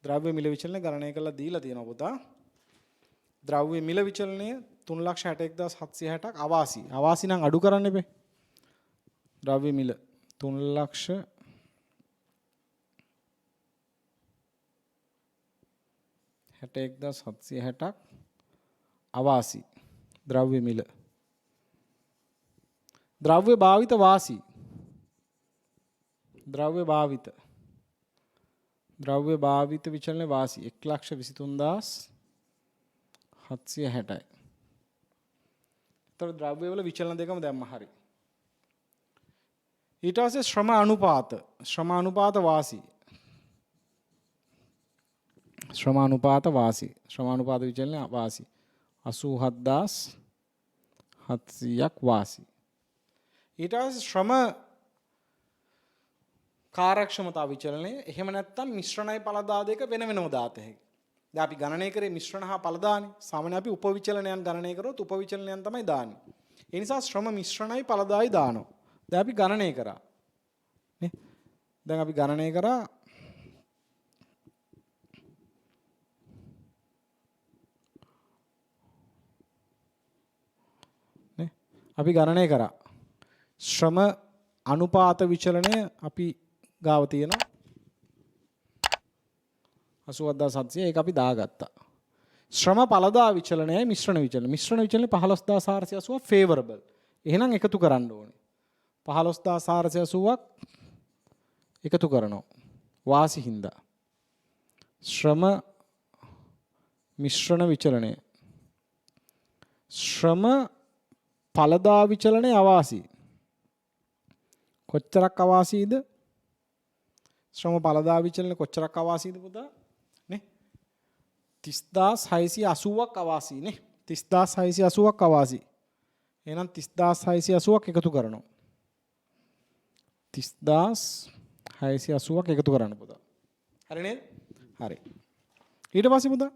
ද්‍රව්‍ය මිල විචලනේ ගණනය කරලා දීලා තියෙනවා පුතා ද්‍රව්‍ය මිල විචලනය 361760ක් අවාසි නම් අඩු කරන්න එපේ ද්‍රව්‍ය මිල 3,61,760ක් අවාසි ද්‍රව්‍ය මිල ද්‍රව්‍ය භාවිත වාසි ද්‍රව්‍ය භාවිත විචලන වාසි 1,23,760යි. ඒතර ද්‍රව්‍ය වල විචලන දෙකම දැම්ම හරි. ඊට පස්සේ ශ්‍රම අනුපාත වාසි විචලන වාසි 87,700ක් වාසි. ඊට පස්සේ ශ්‍රම කාර්යක්ෂමතා විචලනය එහෙම නැත්නම් මිශ්‍රණයි පළදා දෙක වෙන වෙනම දාත හැකියි. දැන් අපි ගණනය කරේ මිශ්‍රණ හා පළදානේ. සාමාන්‍ය අපි උපවිචලනයන් ගණනය කරොත් උපවිචලනයන් තමයි දාන්නේ. ඒ නිසා ශ්‍රම මිශ්‍රණයි පළදායි දානවා. දැන් අපි ගණනය කරා. නේ? දැන් අපි ගණනය කරා නේ? අපි ගණනය කරා. ශ්‍රම අනුපාත විචලනය අපි ගාව තියෙනවා 88700 ඒක අපි දාගත්තා. ශ්‍රම පළදා විචලනයයි මිශ්‍රණ විචලනය 15480 ෆේවරබල්. එහෙනම් එකතු කරන්න ඕනේ. 15480ක් එකතු කරනවා. වාසි හින්දා. ශ්‍රම මිශ්‍රණ විචලනය. ශ්‍රම පළදා විචලනය අවාසි. කොච්චරක් අවාසීද? ශ්‍රම පළදා විචලන කොච්චරක් අවාසීද පුතා? නේ? 30680ක් අවාසි නේ. 30680ක් අවාසි. එහෙනම් 30680ක් එකතු කරනවා. 30680ක් එකතු කරන්න පුතා. හරි නේද? හරි. ඊට පස්සේ පුතා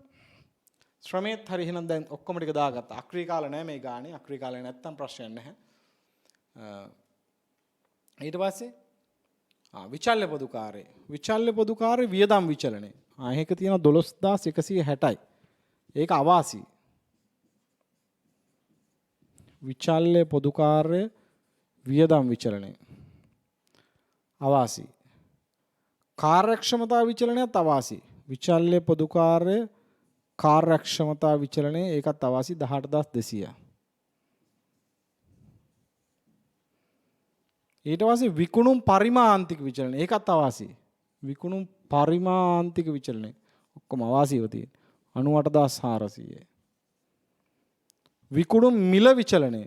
ශ්‍රමයේත් හරි එහෙනම් දැන් ඔක්කොම ටික දාගත්තා. අක්‍රීය කාල නැහැ මේ ගානේ. අක්‍රීය කාලේ නැත්තම් ප්‍රශ්නයක් නැහැ. ඊට පස්සේ විචල්්‍ය පොදුකාරය වියදම් විචලනය. ඒක තියෙන 12160යි. ඒක අවාසි. විචල්්‍ය පොදුකාර්ය වියදම් විචලනය. අවාසි. කාර්යක්ෂමතා විචලනයත් අවාසි. විචල්්‍ය පොදුකාර්ය කාර්යක්ෂමතා විචලනය ඒකත් අවාසි 18200. ඊට පස්සේ විකුණුම් පරිමාන්තික විචලනය ඒකත් අවාසි. විකුණුම් පරිමාන්තික විචලනය ඔක්කොම අවාසිව තියෙන 98400. විකුණු මිල විචලනය.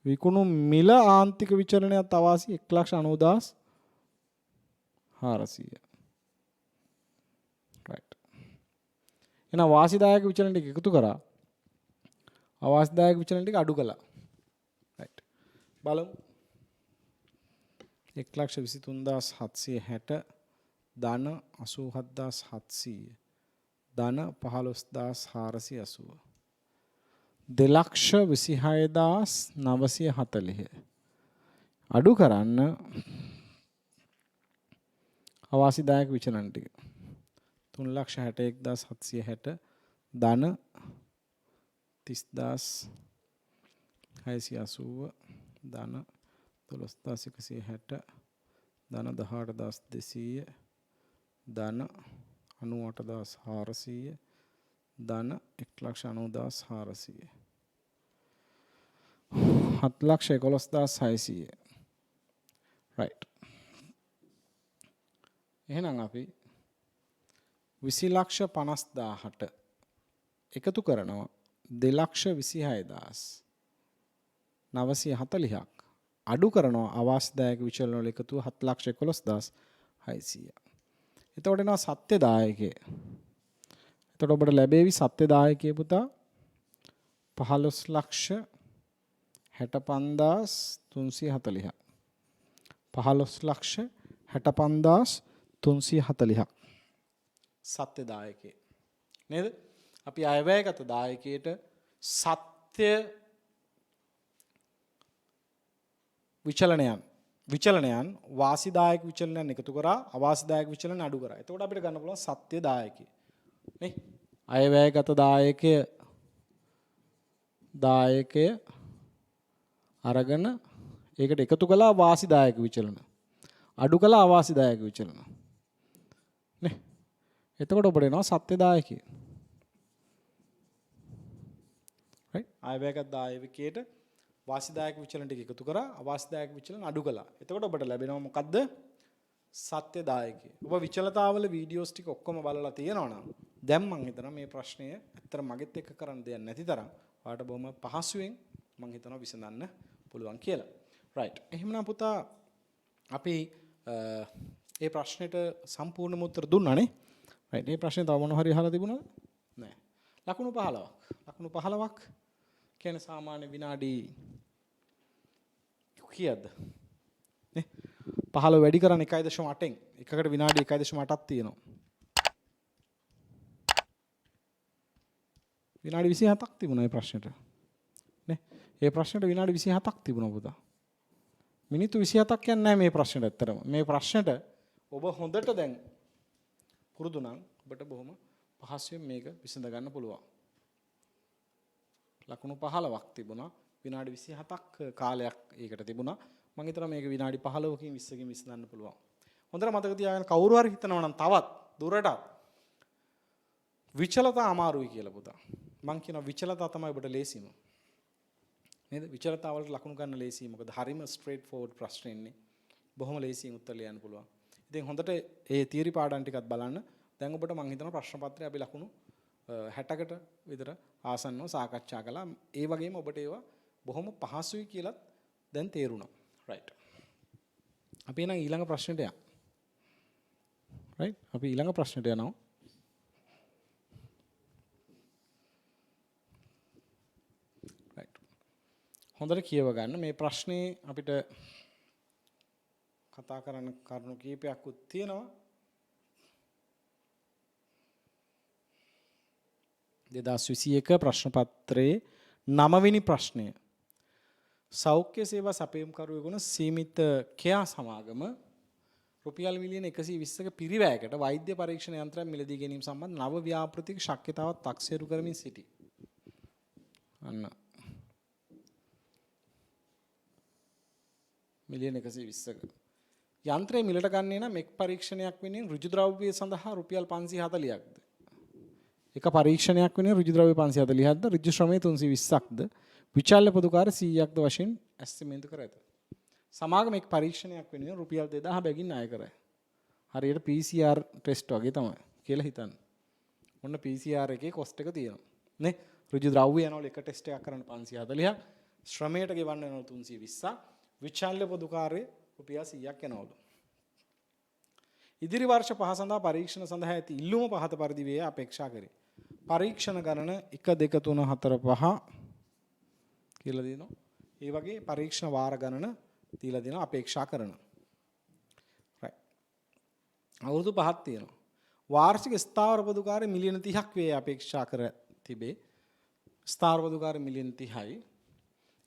විකුණු මිල ආන්තික විචලනයත් අවාසි 1,90,400. right. එහෙනම් වාසිදායක විචලන ටික එකතු කරා. අවාසිදායක විචලන ටික අඩු කළා. right. බලමු. 1,23,760 ධන 87,700 ධන 15,480 2,26,940 අඩු කරන්න අවාසිදායක විචලන ටික 3,61,760 ධන 30,680 ධන 12,160 ධන 18,200 ධන 98,400 ධන 1,90,400 7,11,600 right. එහෙනම් අපි 20,50,000ට එකතු කරනවා 2,26,940ක් අඩු කරනවා අවාසිදායක විචලන වල එකතුව 7,11,600. එතකොට එනවා සත්‍ය දායකය. එතකොට ඔබට ලැබෙවි සත්‍ය දායකය පුතා 15,65,340. 15,65,340ක් සත්‍ය දායකය. නේද? අපි අයවැයගත දායකයට සත්‍ය විචලනයන් වාසිදායක විචලනයන් එකතු කරා අවාසිදායක විචලන අඩු කරා. එතකොට අපිට ගන්න පුළුවන් සත්‍ය දායකය. නේ? අයවැයගත දායකය අරගෙන ඒකට එකතු කළා වාසිදායක විචලන. අඩු කළා අවාසිදායක විචලන. නේ? එතකොට ඔබට එනවා සත්‍ය දායකය. right? අයවැයගත දායකයට වාසිදායක විචලන ටික එකතු කරා අවාසිදායක විචලන අඩු කළා. එතකොට ඔබට ලැබෙනවා මොකද්ද? සත්‍ය දායකය. ඔබ විචලතාවල වීඩියෝස් ටික ඔක්කොම බලලා තියෙනවා නම් දැන් මම හිතනවා මේ ප්‍රශ්නය ඇත්තට මගෙත් එක්ක කරන්න දෙයක් නැති තරම් ඔයාලට බොහොම පහසුවෙන් මම හිතනවා විසඳන්න පුළුවන් කියලා. right. එහෙමනම් පුතා අපි ඒ ප්‍රශ්නෙට සම්පූර්ණම උත්තර දුන්නානේ. right. මේ ප්‍රශ්නේ තව මොන හරි අහලා තිබුණාද? නෑ. ලකුණු 15ක්. ලකුණු 15ක් කියන්නේ සාමාන්‍ය විනාඩි කීයද? නේ? 15 වැඩි කරන්නේ 1.8න්. එකකට විනාඩි 1.8ක් තියෙනවා. විනාඩි 27ක් තිබුණා මේ ප්‍රශ්නෙට. නේ? මේ ප්‍රශ්නෙට විනාඩි 27ක් තිබුණා පුතා. මිනිත්තු 27ක් කියන්නේ නැහැ මේ ප්‍රශ්නෙට ඇත්තටම. මේ ප්‍රශ්නෙට ඔබ හොඳට දැන් පුරුදු නම් ඔබට බොහොම පහසුවෙන් මේක විසඳ ගන්න පුළුවන්. ලකුණු 15ක් තිබුණා. විනාඩි 27ක් කාලයක් ඒකට තිබුණා. මම හිතනවා මේක විනාඩි 15කින් 20කින් විසඳන්න පුළුවන්. හොඳට මතක තියාගන්න කවුරු හරි හිතනවා නම් තවත් දුරටත් විචලතා අමාරුයි කියලා පුතා. මම කියනවා විචලතා තමයි ඔබට ලේසිම. නේද? විචලතා වලට ලකුණු ගන්න ලේසියි. මොකද හරිම ස්ට්‍රේට් ෆෝවර්ඩ් ප්‍රශ්න ඉන්නේ. බොහොම ලේසියෙන් උත්තර ලියන්න පුළුවන්. ඉතින් හොඳට ඒ තියරි පාඩම් ටිකත් බලන්න. දැන් ඔබට මම හිතනවා ප්‍රශ්න පත්‍රය අපි ලකුණු 60කට විතර ආසන්නව සාකච්ඡා කළා. ඒ වගේම ඔබට ඒවා බොහොම පහසුයි කියලා දැන් තේරුණා. right. අපි එහෙනම් ඊළඟ ප්‍රශ්නෙට යමු. right. අපි ඊළඟ ප්‍රශ්නෙට යනවා. right. හොඳට කියව ගන්න මේ ප්‍රශ්නේ අපිට කතා කරන්න කරුණු කීපයක් උත් තියෙනවා. 2021 ප්‍රශ්න පත්‍රයේ 9 වෙනි ප්‍රශ්නය. සෞඛ්‍ය සේවා සැපයුම්කරුවෙකුන සීමිත කෙයා සමාගම රුපියල් මිලියන 120ක පිරිවැයකට වෛද්‍ය පරීක්ෂණ යන්ත්‍රයක් මිලදී ගැනීම සම්බන්ධ නව ව්‍යාපෘතික ශක්‍යතාවක් තක්සේරු කරමින් සිටී. අන්න මිලියන 120ක යන්ත්‍රය මිලට ගන්නේ නම් එක් පරීක්ෂණයක් වෙනුවෙන් ඍජු ද්‍රව්‍ය සඳහා රුපියල් 540ක්ද එක පරීක්ෂණයක් වෙනුවෙන් ඍජු ද්‍රව්‍ය 540ක්ද ඍජු ශ්‍රමය 320ක්ද විචල්්‍ය පොදුකාර 100ක්ද වශයෙන් ඇස්තිමේන්තු කර ඇත. සමාගම එක් පරීක්ෂණයක් වෙනුවෙන් රුපියල් 2000 බැගින් ණය කරයි. හරියට PCR ටෙස්ට් වගේ තමයි කියලා හිතන්න. ඔන්න PCR එකේ කොස්ට් එක තියෙනවා. නේ? ඍජු ද්‍රව්‍ය යනවලු එක ටෙස්ට් එකක් කරන්න 540ක්. ශ්‍රමයට ගෙවන්න යනවලු 320ක්. විචල්්‍ය පොදු කාර්යය රුපියල් 100ක් යනවලු. ඉදිරි වර්ෂ 5 සඳහා පරීක්ෂණ සඳහා ඇති ඉල්ලුම පහත පරිදි වේ අපේක්ෂා කරේ. පරීක්ෂණ ගණන 1 2 3 4 5 කියලා දෙනවා. ඒ වගේ පරීක්ෂණ වාර ගණන දීලා දෙනවා අපේක්ෂා කරන. right. අවුරුදු 5ක් තියෙනවා. වාර්ෂික ස්ථාවර පොදු කාර්ය මිලියන 30ක් වේ අපේක්ෂා කර තිබේ. ස්ථාවර පොදු කාර්ය මිලියන 30යි.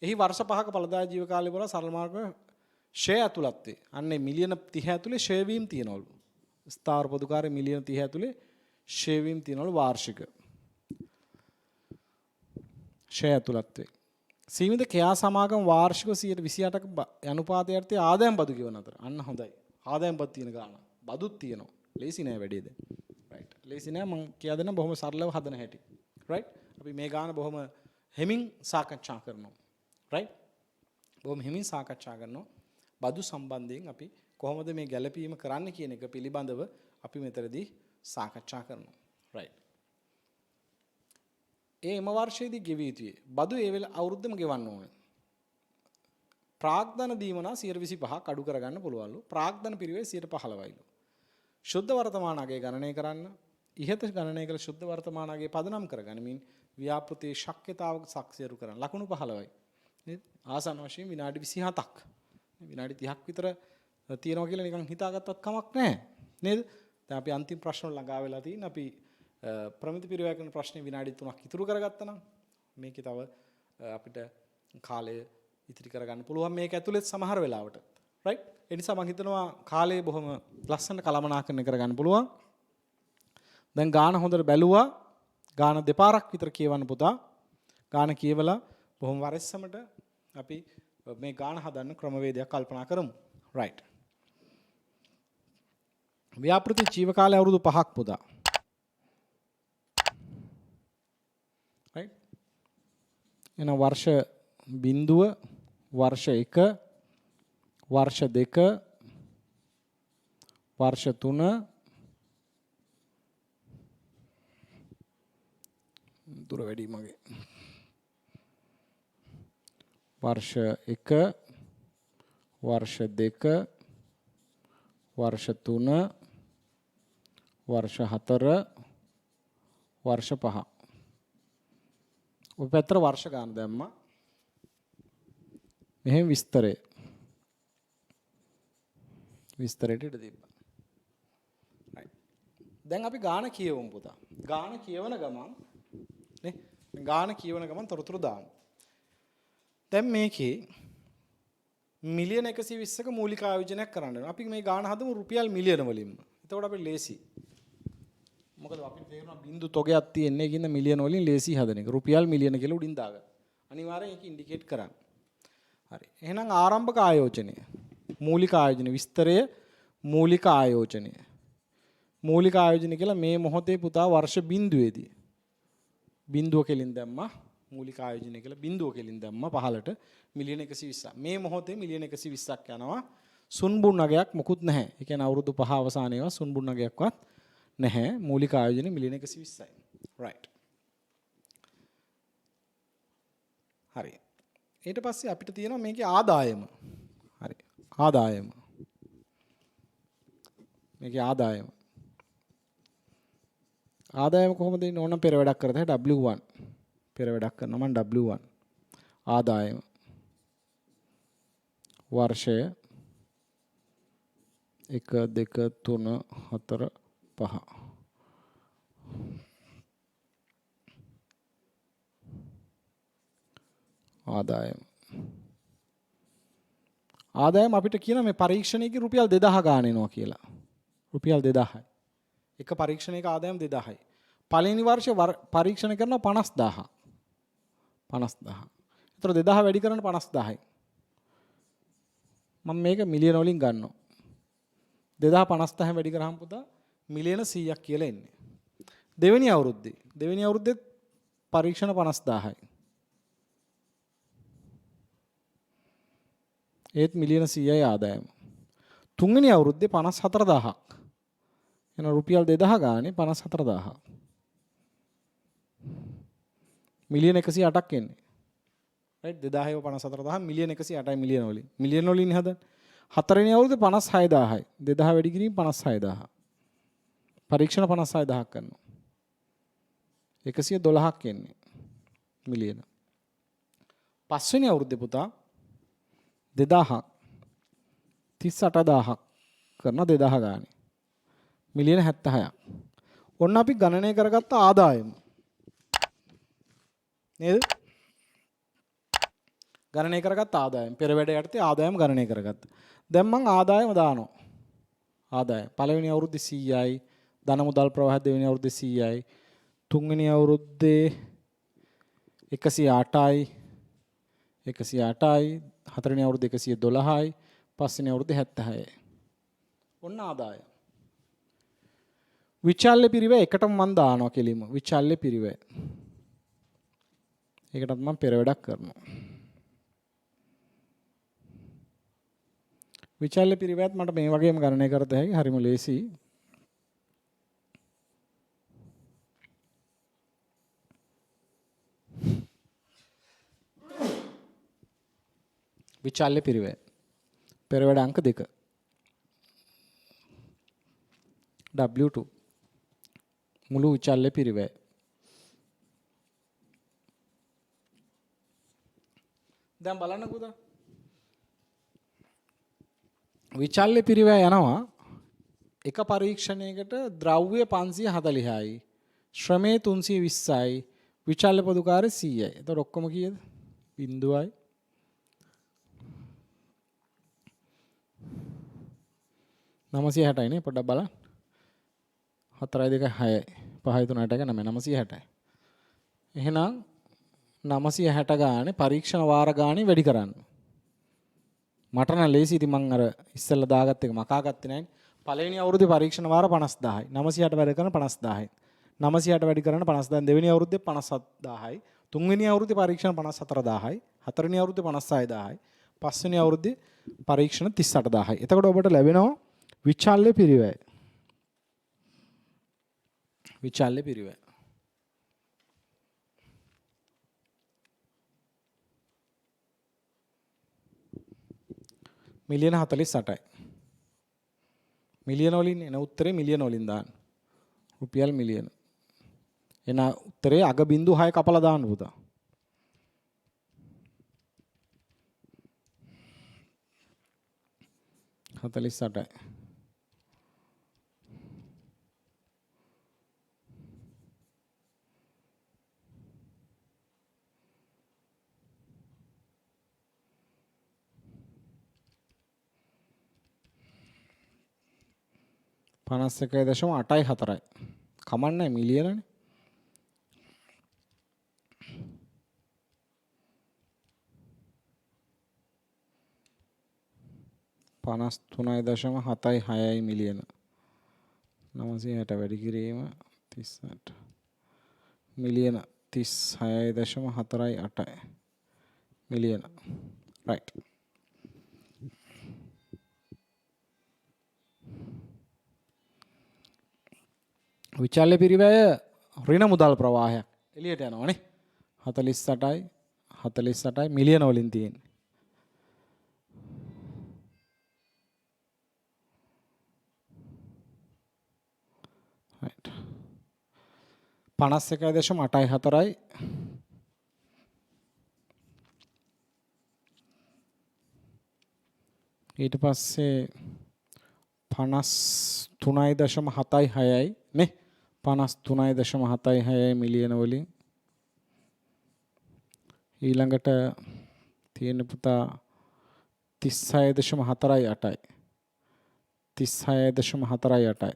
එහි වර්ෂ 5ක ඵලදායී ජීව කාලය වල සරල මාර්ග ෂෙයා ඇතුළත් වේ. අන්නේ මිලියන 30 ඇතුලේ ෂෙයා වීම තියනවලු. ස්ථාවර පොදු කාර්ය මිලියන 30 ඇතුලේ ෂෙයා වීම තියනවලු වාර්ෂික. ෂෙයා ඇතුළත් වේ. සීමිත ක්‍රියා සමාගම වාර්ෂිකව 128ක අනුපාතය යටතේ ආදායම් බදු ගෙවන අතර. අන්න හොඳයි. ආදායම් බදු තියෙන ගාන. බදුත් තියෙනවා. ලේසි නෑ වැඩේ දැන්. right. ලේසි නෑ මම කියා දෙන්න බොහොම සරලව හදන හැටි. right. අපි මේ ගාන බොහොම හෙමින් සාකච්ඡා කරනවා. right. බොහොම හෙමින් සාකච්ඡා කරනවා. බදු සම්බන්ධයෙන් අපි කොහොමද මේ ගැළපීම කරන්න කියන එක පිළිබඳව අපි මෙතනදී සාකච්ඡා කරනවා. right. එම වර්ෂයේදී ගෙවිය යුතුයි. බදු ඒ වෙලාව අවුරුද්දම ගෙවන්න ඕනේ. ප්‍රාග්ධන දීමනා 125ක් අඩු කරගන්න පුළුවන්ලු. ප්‍රාග්ධන පිරිවේ 15%යිලු. ශුද්ධ වර්තමාන අගය ගණනය කරන්න ඉහත ගණනය කළ ශුද්ධ වර්තමාන අගය පදනම් කරගනිමින් ව්‍යාපෘතියේ ශක්්‍යතාවක සක්සේරු කරන්න. ලකුණු 15යි. නේද? ආසන්න වශයෙන් විනාඩි 27ක්. විනාඩි 30ක් විතර තියෙනවා කියලා නිකන් හිතාගත්තත් කමක් නැහැ. නේද? දැන් අපි අන්තිම ප්‍රශ්න ළඟා වෙලා තියෙන අපි ප්‍රමිති පිරිවැය ප්‍රශ්නේ විනාඩි 3ක් ඉතුරු කරගත්තා නම් මේකේ තව අපිට කාලය ඉතිරි කරගන්න පුළුවන් මේක ඇතුළේ සමහර වෙලාවට. right? ඒ නිසා මම හිතනවා කාලය බොහොම ලස්සන කළමනාකරණය කරගන්න පුළුවන්. දැන් ගාන හොඳට බැලුවා. ගාන දෙපාරක් විතර කියවන්න පුතා. ගාන කියවලා බොහොම වරෙස්සමට අපි මේ ගාන හදන්න ක්‍රමවේදයක් කල්පනා කරමු. right. ව්‍යාපෘති ජීව කාලය අවුරුදු 5ක් පුතා. right. එන වර්ෂ 0 वर्ष 1 वर्ष 2 वर्ष 3 දුර වැඩි මගේ वर्ष 1 वर्ष 2 वर्ष 3 वर्ष 4 वर्ष 5 ඔය පැත්තට වර්ෂ ගන්න දැම්මා. මෙහෙම විස්තරයට ඉඩ තිබ්බා. right. දැන් අපි ගාන කියවමු පුතා. ගාන කියවන ගමන් නේ ගාන කියවන ගමන් තොරතුරු දාමු. දැන් මේකේ මිලියන 120ක මූලික ආයෝජනයක් කරන්න ඕන. අපි මේ ගාන හදමු රුපියල් මිලියන වලින්ම. එතකොට අපිට ලේසි. මොකද අපිට තේරෙනවා බින්දු තොගයක් තියෙන්නේ කියන මිලියන වලින් ලේසි හදන එක. රුපියල් මිලියන කියලා උඩින් දාගන්න. අනිවාර්යෙන් ඒක ඉන්ඩිකේට් කරන්න. හරි. එහෙනම් ආරම්භක ආයෝජනය. මූලික ආයෝජන විස්තරය මූලික ආයෝජනය. මූලික ආයෝජන කියලා මේ මොහොතේ පුතා වර්ෂ බිඳුවේදී. බිඳුව කෙලින් දැම්මා මූලික ආයෝජනය කියලා බිඳුව කෙලින් දැම්මා පහලට මිලියන 120ක්. මේ මොහොතේ මිලියන 120ක් යනවා. සුන්බුන් නගයක් මොකුත් නැහැ. ඒ කියන්නේ අවුරුදු 5 අවසානයේවා සුන්බුන් නගයක්වත් නැහැ. මූලික ආයෝජන මිලියන 120යි. right. හරි. ඊට පස්සේ අපිට තියෙනවා මේකේ ආදායම. හරි. ආදායම. මේකේ ආදායම. ආදායම කොහොමද ඉන්නේ ඕනම් පෙර වැඩක් කරද W1. පෙර වැඩක් කරනවා මම W1. ආදායම. වර්ෂය 1 2 3 4 5. ආදායම. ආදායම අපිට කියන මේ පරීක්ෂණයේදී රුපියල් 2000 ගාන එනවා කියලා. රුපියල් 2000යි. එක පරීක්ෂණයක ආදායම 2000යි. පළවෙනි වර්ෂයේ පරීක්ෂණ කරනවා 50000. 50000. ඒතර 2000 වැඩි කරන 50000යි. මම මේක මිලියන වලින් ගන්නවා. 2050 වැඩි කරාම පුතා මිලියන 100ක් කියලා එන්නේ. දෙවෙනි අවුරුද්දේ පරීක්ෂණ 50000යි. ඒත් මිලියන 100යි ආදායම. තුන්වෙනි අවුරුද්දේ 54000ක්. එන රුපියල් 2000 ගානේ 54000. මිලියන 108ක් එන්නේ. රයිට් 2054 මිලියන 108යි මිලියන වලින්. මිලියන වලින් හදන්නේ. හතරවෙනි අවුරුද්දේ 56000යි. 2000 වැඩි කිරීම 56000. පරීක්ෂණ 56000ක් කරනවා. 112ක් එන්නේ. මිලියන. පස්වෙනි අවුරුද්දේ පුතා 2000ක් 38000ක් කරන 2000 ගානේ. මිලියන 76ක්. ඔන්න අපි ගණනය කරගත්ත ආදායම. නේද? ගණනය කරගත්ත ආදායම. පෙර වැඩ යටතේ ආදායම ගණනය කරගත්තා. දැන් මම ආදායම දානවා. ආදායම. පළවෙනි අවුරුද්දේ 100යි. ධන මුදල් ප්‍රවාහ දෙවෙනි අවුරුද්දේ 100යි. තුන්වෙනි අවුරුද්දේ 108යි. 108යි. හතරවෙනි අවුරුද්දේ 112යි. පස්වෙනි අවුරුද්දේ 76යි. ඔන්න ආදායම. විචල්්‍ය පිරිවැය එකටම මම දානවා කෙලින්ම. විචල්්‍ය පිරිවැය. ඒකටත් මම පෙර වැඩක් කරනවා. විචල්්‍ය පිරිවැයත් මට මේ වගේම ගණනය කරත හැකි. හරිම ලේසි. විචල්්‍ය පිරිවැය. පෙර වැඩ අංක 2. W2 මුළු විචල්්‍ය පිරිවැය. දැන් බලන්න පුතා. විචල්්‍ය පිරිවැය යනවා එක පරීක්ෂණයකට ද්‍රව්‍ය 540යි. ශ්‍රමයේ 320යි. විචල්්‍ය පොදුකාරය 100යි. එතකොට ඔක්කොම කීයද? බිඳුවයි. 960යි නේ පොඩ්ඩක් බලන්න. 4 2 6යි 5 3 8 9 960යි. එහෙනම් 960 ගානේ පරීක්ෂණ වාර ගානේ වැඩි කරන්න. මට නම් ලේසි. ඉතින් මම අර ඉස්සෙල්ලා දාගත්ත එක මකා ගත්තේ නැහැ. පළවෙනි අවුරුද්දේ පරීක්ෂණ වාර 50000යි. 960 වැඩි කරන 50000යි. 960 වැඩි කරන 50000. දෙවෙනි අවුරුද්දේ 57000යි. තුන්වෙනි අවුරුද්දේ පරීක්ෂණ 54000යි. හතරවෙනි අවුරුද්දේ 56000යි. පස්වෙනි අවුරුද්දේ පරීක්ෂණ 38000යි. එතකොට ඔබට ලැබෙනවා විචල්්‍ය පිරිවැය. විචල්්‍ය පිරිවැය. මිලියන 48යි. මිලියන වලින් එන උත්තරේ මිලියන වලින් දාන්න. රුපියල් මිලියන. එන උත්තරේ අග බිංදු 6 කපලා දාන්න පුතා. හතලිස් 8යි. පනස් එකයි දශම 8යි 4යි. කමන්නේ මිලියනනේ. පනස් 3.7යි 6යි මිලියන. 960 වැඩි කිරීම 38. මිලියන 36.4යි 8යි. මිලියන. right. විචල්්‍ය පිරිවැය ඍණ මුදල් ප්‍රවාහයක් එළියට යනවානේ. 48යි 48යි මිලියන වලින් තියෙන්නේ. right. 51.8යි 4යි. ඊට පස්සේ 53.7යි 6යි නේ. 53.7යි 6යි මිලියන වලින්. ඊළඟට තියෙන පුතා 36.4යි 8යි. 36.4යි 8යි.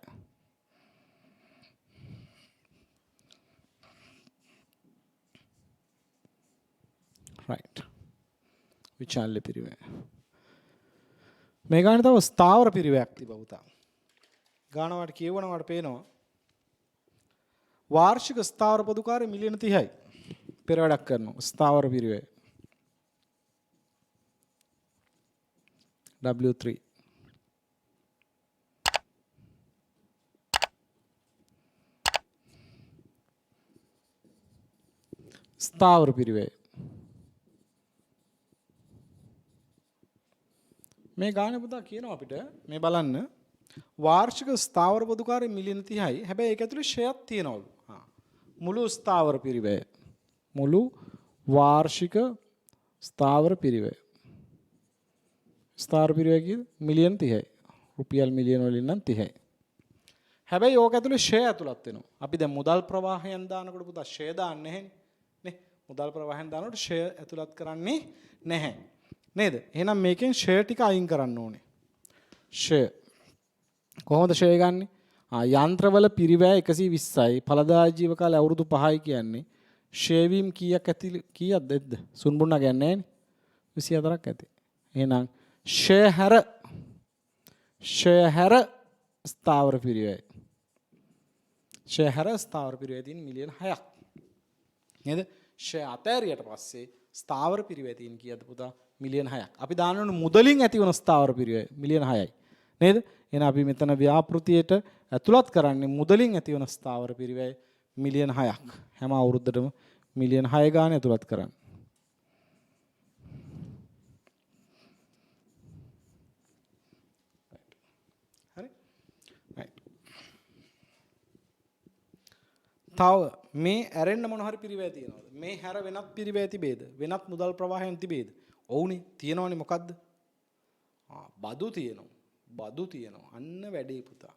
right. විචල්්‍ය පිරිවැය. මේ ගානේ තව ස්ථාවර පිරිවැයක් තිබා පුතා. ගානවට කියවනවට පේනවා වාර්ෂික ස්ථාවර පොදුකාරය මිලියන 30යි. පෙර වැඩක් කරනවා ස්ථාවර පිරිවැය. W3. ස්ථාවර පිරිවැය. මේ ගානේ පුතා කියනවා අපිට මේ බලන්න වාර්ෂික ස්ථාවර පොදුකාරය මිලියන 30යි. හැබැයි ඒක ඇතුලේ ෂෙයක් තියනවලු. මුළු ස්ථාවර පිරිවැය. මුළු වාර්ෂික ස්ථාවර පිරිවැය. ස්ථාවර පිරිවැය කීයද? මිලියන 30යි. රුපියල් මිලියන වලින් නම් 30යි. හැබැයි ඕක ඇතුලේ ෂෙය ඇතුළත් වෙනවා. අපි දැන් මුදල් ප්‍රවාහයෙන් දානකොට පුතා ෂෙය දාන්නේ නැහැනේ. නේ? මුදල් ප්‍රවාහයෙන් දානකොට ෂෙය ඇතුළත් කරන්නේ නැහැ. නේද? එහෙනම් මේකෙන් ෂෙය ටික අයින් කරන්න ඕනේ. ෂෙය කොහොමද ෂෙය ගන්නෙ? යන්ත්‍රවල පිරිවැය 120යි. ඵලදායී ජීව කාලය අවුරුදු 5යි කියන්නේ. ෂෙය වීම කීයක්ද එද්ද? සුන්බුණා කියන්නේ නැහැනේ. 24ක් ඇති. එහෙනම් ෂෙය හැර ස්ථාවර පිරිවැය. ෂෙය හැර ස්ථාවර පිරිවැය තියෙන මිලියන 6ක්. නේද? ෂෙය අතෑරියට පස්සේ ස්ථාවර පිරිවැය තියෙන කීයද පුතා? මිලියන 6ක්. අපි දානවනේ මුදලින් ඇති වන ස්ථාවර පිරිවැය මිලියන 6යි. නේද? එහෙනම් අපි මෙතන ව්‍යාපෘතියට ඇතුළත් කරන්නේ මුදලින් ඇති වන ස්ථාවර පිරිවැය මිලියන 6ක්. හැම අවුරුද්දටම මිලියන 6 ගාන ඇතුළත් කරන්න. හරි? right. තව මේ ඇරෙන්න මොන හරි පිරිවැය තියෙනවද? මේ හැර වෙනත් පිරිවැය තිබේද? වෙනත් මුදල් ප්‍රවාහයන් තිබේද? ඔව්නේ තියෙනවනේ. මොකද්ද? බදු තියෙනවා. බදු තියෙනවා. අන්න වැඩේ පුතා.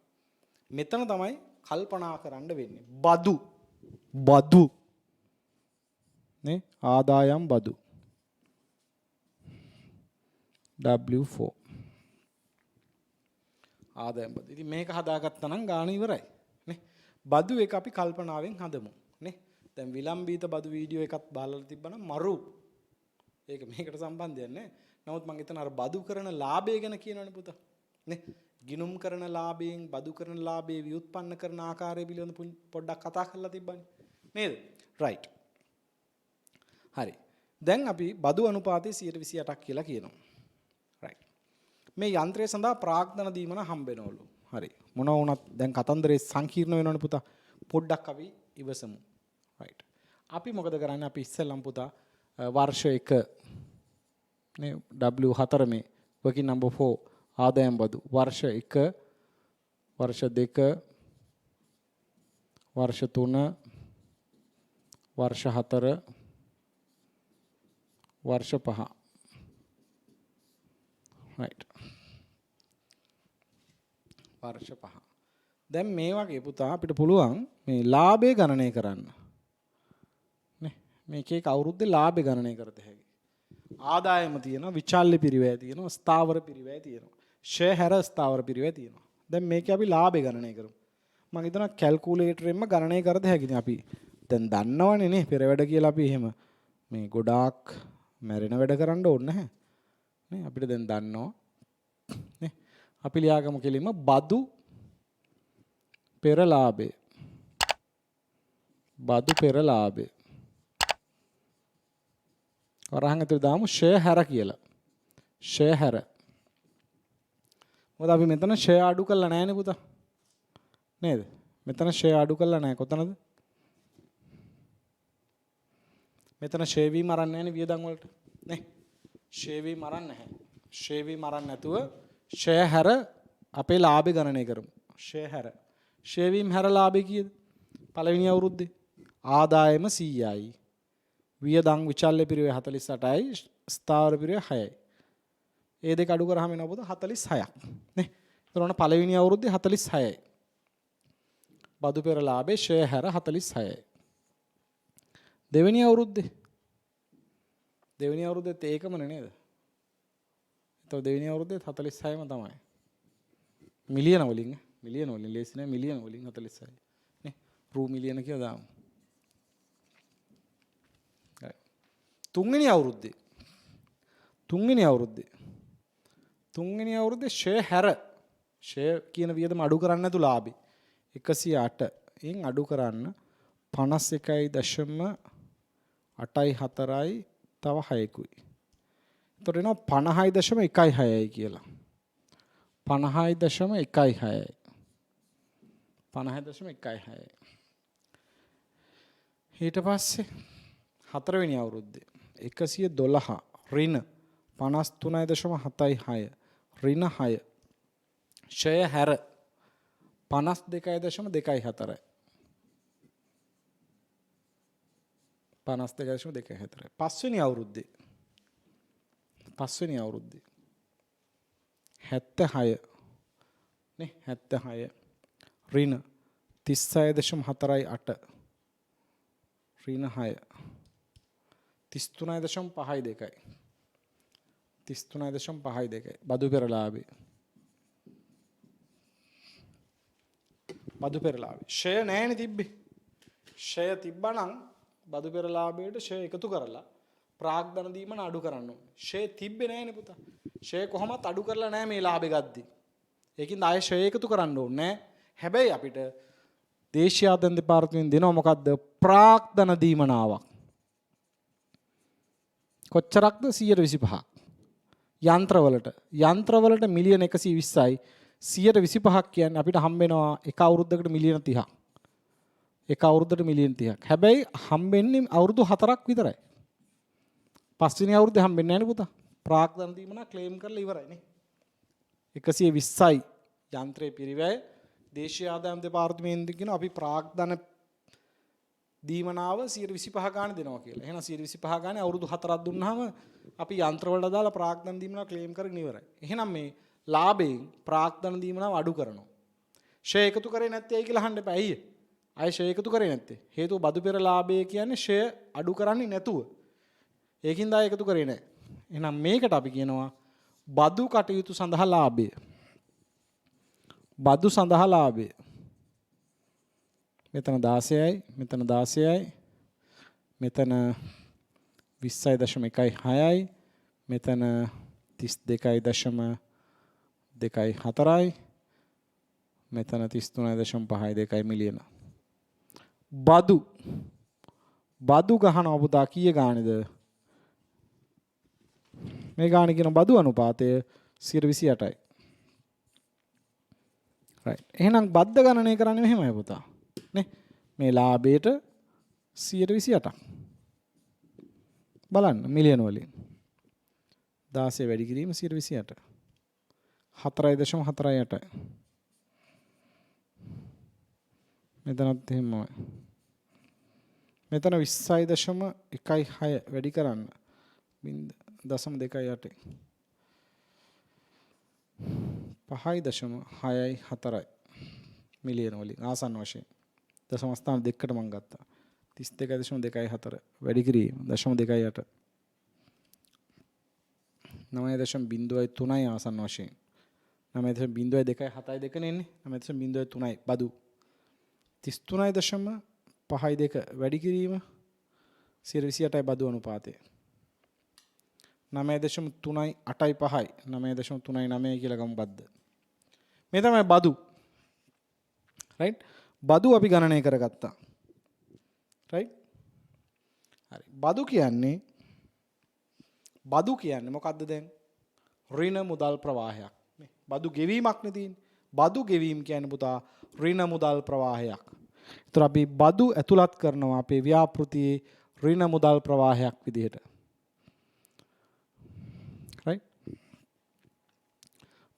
මෙතන තමයි කල්පනා කරන්න වෙන්නේ. බදු නේ? ආදායම් බදු W4 ආදායම් බදු. ඉතින් මේක හදාගත්තා නම් ගාණ ඉවරයි නේ. බදු එක අපි කල්පනාවෙන් හදමු නේ. දැන් විලම්බීත බදු වීඩියෝ එකක් බලලා තිබ්බනම් මරු. ඒක මේකට සම්බන්ධයක් නැහැ. නමුත් මම හිතන අර බදු කරන ලාභය ගැන කියනවනේ පුතා. නේ? ගිනුම් කරන ලාභයෙන් බදු කරන ලාභයේ ව්‍යුත්පන්න කරන ආකාරය පිළිබඳ පොඩ්ඩක් කතා කරලා තිබ්බනේ. නේද? right. හරි. දැන් අපි බදු අනුපාතය 128ක් කියලා කියනවා. right. මේ යන්ත්‍රය සඳහා ප්‍රාග්ධන දීමන හම්බෙනවලු. හරි. මොනවා වුණත් දැන් කතන්දරේ සංකීර්ණ වෙනවනේ පුතා. පොඩ්ඩක් අපි ඉවසමු. right. අපි මොකද කරන්නේ? අපි ඉස්සෙල්ලම් පුතා වර්ෂ 1 නේ W4 මේ working number 4 ආදායම් බදු වර්ෂ 1 වර්ෂ 2 වර්ෂ 3 වර්ෂ 4 වර්ෂ 5 right වර්ෂ 5. දැන් මේ වගේ පුතා අපිට පුළුවන් මේ ලාභය ගණනය කරන්න නේ. මේක එක අවුරුද්දේ ලාභය ගණනය කරත හැකියි. ආදායම තියෙනවා, විචල්්‍ය පිරිවැය තියෙනවා, ස්ථාවර පිරිවැය තියෙනවා, ෂෙය හැර ස්ථාවර පිරිවැය තියෙනවා. දැන් මේකේ අපි ලාභය ගණනය කරමු. මම හිතනවා කැල්කියුලේටරෙන්ම ගණනය කරද හැකිනේ. අපි දැන් දන්නවනේ නේ පෙර වැඩ කියලා. අපි එහෙම මේ ගොඩාක් මැරෙන වැඩ කරන්න ඕනේ නැහැ නේ. අපිට දැන් දන්නවා නේ. අපි ලියාගමු කෙලින්ම බදු පෙර ලාභය. බදු පෙර ලාභය. වරහන් ඇතුළේ දාමු ෂෙය හැර කියලා. ෂෙය හැර. මොකද අපි මෙතන ෂෙය අඩු කරලා නැහැනේ පුතා. නේද? මෙතන ෂෙය අඩු කරලා නැහැ. කොතනද? මෙතන ෂෙය වීම අරන් නැහැනේ වියදම් වලට. නේ? ෂෙය වීම අරන් නැහැ. ෂෙය වීම අරන් නැතුව ෂෙය හැර අපේ ලාභය ගණනය කරමු. ෂෙය හැර. ෂෙය වීම හැර ලාභය කීයද? පළවෙනි අවුරුද්දේ ආදායම 100යි. වියදම් විචල්්‍ය පිරිවැය 48යි, ස්ථාවර පිරිවැය 6යි. ඒ දෙක අඩු කරාම එනවා පුතා 46ක් නේ. එතකොට ඔන්න පළවෙනි අවුරුද්දේ 46යි. බදු පෙර ලාභේ ෂෙය හැර 46යි. දෙවෙනි අවුරුද්දේ ඒකමනේ නේද? එතකොට දෙවෙනි අවුරුද්දේ 46ම තමයි. මිලියන වලින් ලේසි නෑ. මිලියන වලින් 46යි නේ. රූ මිලියන කියලා දාමු. තුන්වෙනි අවුරුද්දේ ෂෙය හැර ෂෙය කියන වියදම අඩු කරන්න නැතු ලාභේ 108 න් අඩු කරන්න 51.84යි තව 6කුයි. එතකොට එනවා 50.16යි කියලා. 50.16යි. 50.16යි. ඊට පස්සේ හතරවෙනි අවුරුද්දේ 112 ඍණ 53.76 ඍණ 6 ෂය හැර 52.24 52.24 පස්වෙනි අවුරුද්දේ 76 නේ 76 ඍණ 36.48 ඍණ 6 33.52 බදු පෙරලාභේ ෂය නැහැනේ තිබ්බේ ෂය තිබ්බනම් බදු පෙරලාභයට ෂය එකතු කරලා ප්‍රාග්ධන දීමන අඩු කරන්න ඕනේ ෂය තිබ්බේ නැහැනේ පුතා ෂය කොහොමත් අඩු කරලා නැහැ මේ ලාභෙ ගද්දි ඒකින්ද ආයෙ ෂය එකතු කරන්න ඕනේ නැහැ හැබැයි අපිට දේශීය ආදායම් දෙපාර්තමේන්තුවෙන් දෙනවා මොකද්ද ප්‍රාග්ධන දීමනාවක් කොච්චරක්ද 125ක් යන්ත්‍රවලට මිලියන 120යි 125ක් කියන්නේ අපිට හම්බ වෙනවා එක අවුරුද්දකට මිලියන 30ක් එක අවුරුද්දට මිලියන 30ක් හැබැයි හම්බෙන්නේ අවුරුදු 4ක් විතරයි පස්වෙනි අවුරුද්දේ හම්බෙන්නේ නැහැ නේ පුතා ප්‍රාග්ධන දීමනා ක්ලේම් කරලා ඉවරයි නේ 120යි යන්ත්‍රයේ පිරිවැය දේශීය ආදායම් දෙපාර්තමේන්තුවෙන් කියන අපි ප්‍රාග්ධන දීමනාව 125 ගාණ දෙනවා කියලා. එහෙනම් 125 ගානේ අවුරුදු 4ක් දුන්නාම අපි යන්ත්‍රවලට දාලා ප්‍රාග්ධන දීමනාව ක්ලේම් කරගෙන ඉවරයි. එහෙනම් මේ ලාභයෙන් ප්‍රාග්ධන දීමනාව අඩු කරනවා. ෂය එකතු කරේ නැත්තේ ඇයි කියලා අහන්න එපා. ඇයි? අය ෂය එකතු කරේ නැත්තේ. හේතුව බදු පෙර ලාභය කියන්නේ ෂය අඩු කරන්නේ නැතුව. ඒකින්ද අය එකතු කරේ නැහැ. එහෙනම් මේකට අපි කියනවා බදු කටයුතු සඳහා ලාභය. බදු සඳහා ලාභය. මෙතන 16යි මෙතන 16යි මෙතන 20.16යි මෙතන 32.24යි මෙතන 33.52 මිලියන බදු ගහනවා පුතා කීය ගානේද මේ ගානේ කියන බදු අනුපාතය 128යි right එහෙනම් බද්ද ගණනය කරන්නේ මෙහෙමයි පුතා නේ මේ ලාභයට 128ක් බලන්න මිලියන වලින් 16 වැඩි කිරීම 128 4.48යි මෙතනත් එහෙමයි මෙතන 20.16 වැඩි කරන්න 0.28 5.64යි මිලියන වලින් ආසන්න වශයෙන් දශම ස්ථාන දෙකකට මම ගත්තා 32.24 වැඩි කිරීම 0.28 9.03යි ආසන්න වශයෙන් 9.0272 නෙන්නේ 9.03යි බදු 33.52 වැඩි කිරීම 128යි බදු අනුපාතය 9.38යි 5යි 9.39 කියලා ගමු බද්ද මේ තමයි බදු right බදු අපි ගණනය කරගත්තා right හරි බදු කියන්නේ මොකද්ද දැන් ඍණ මුදල් ප්‍රවාහයක් නේ බදු ගෙවීමක් නේ තියෙන්නේ බදු ගෙවීම කියන්නේ පුතා ඍණ මුදල් ප්‍රවාහයක් ඒතර අපි බදු ඇතුළත් කරනවා අපේ ව්‍යාපෘතියේ ඍණ මුදල් ප්‍රවාහයක් විදිහට right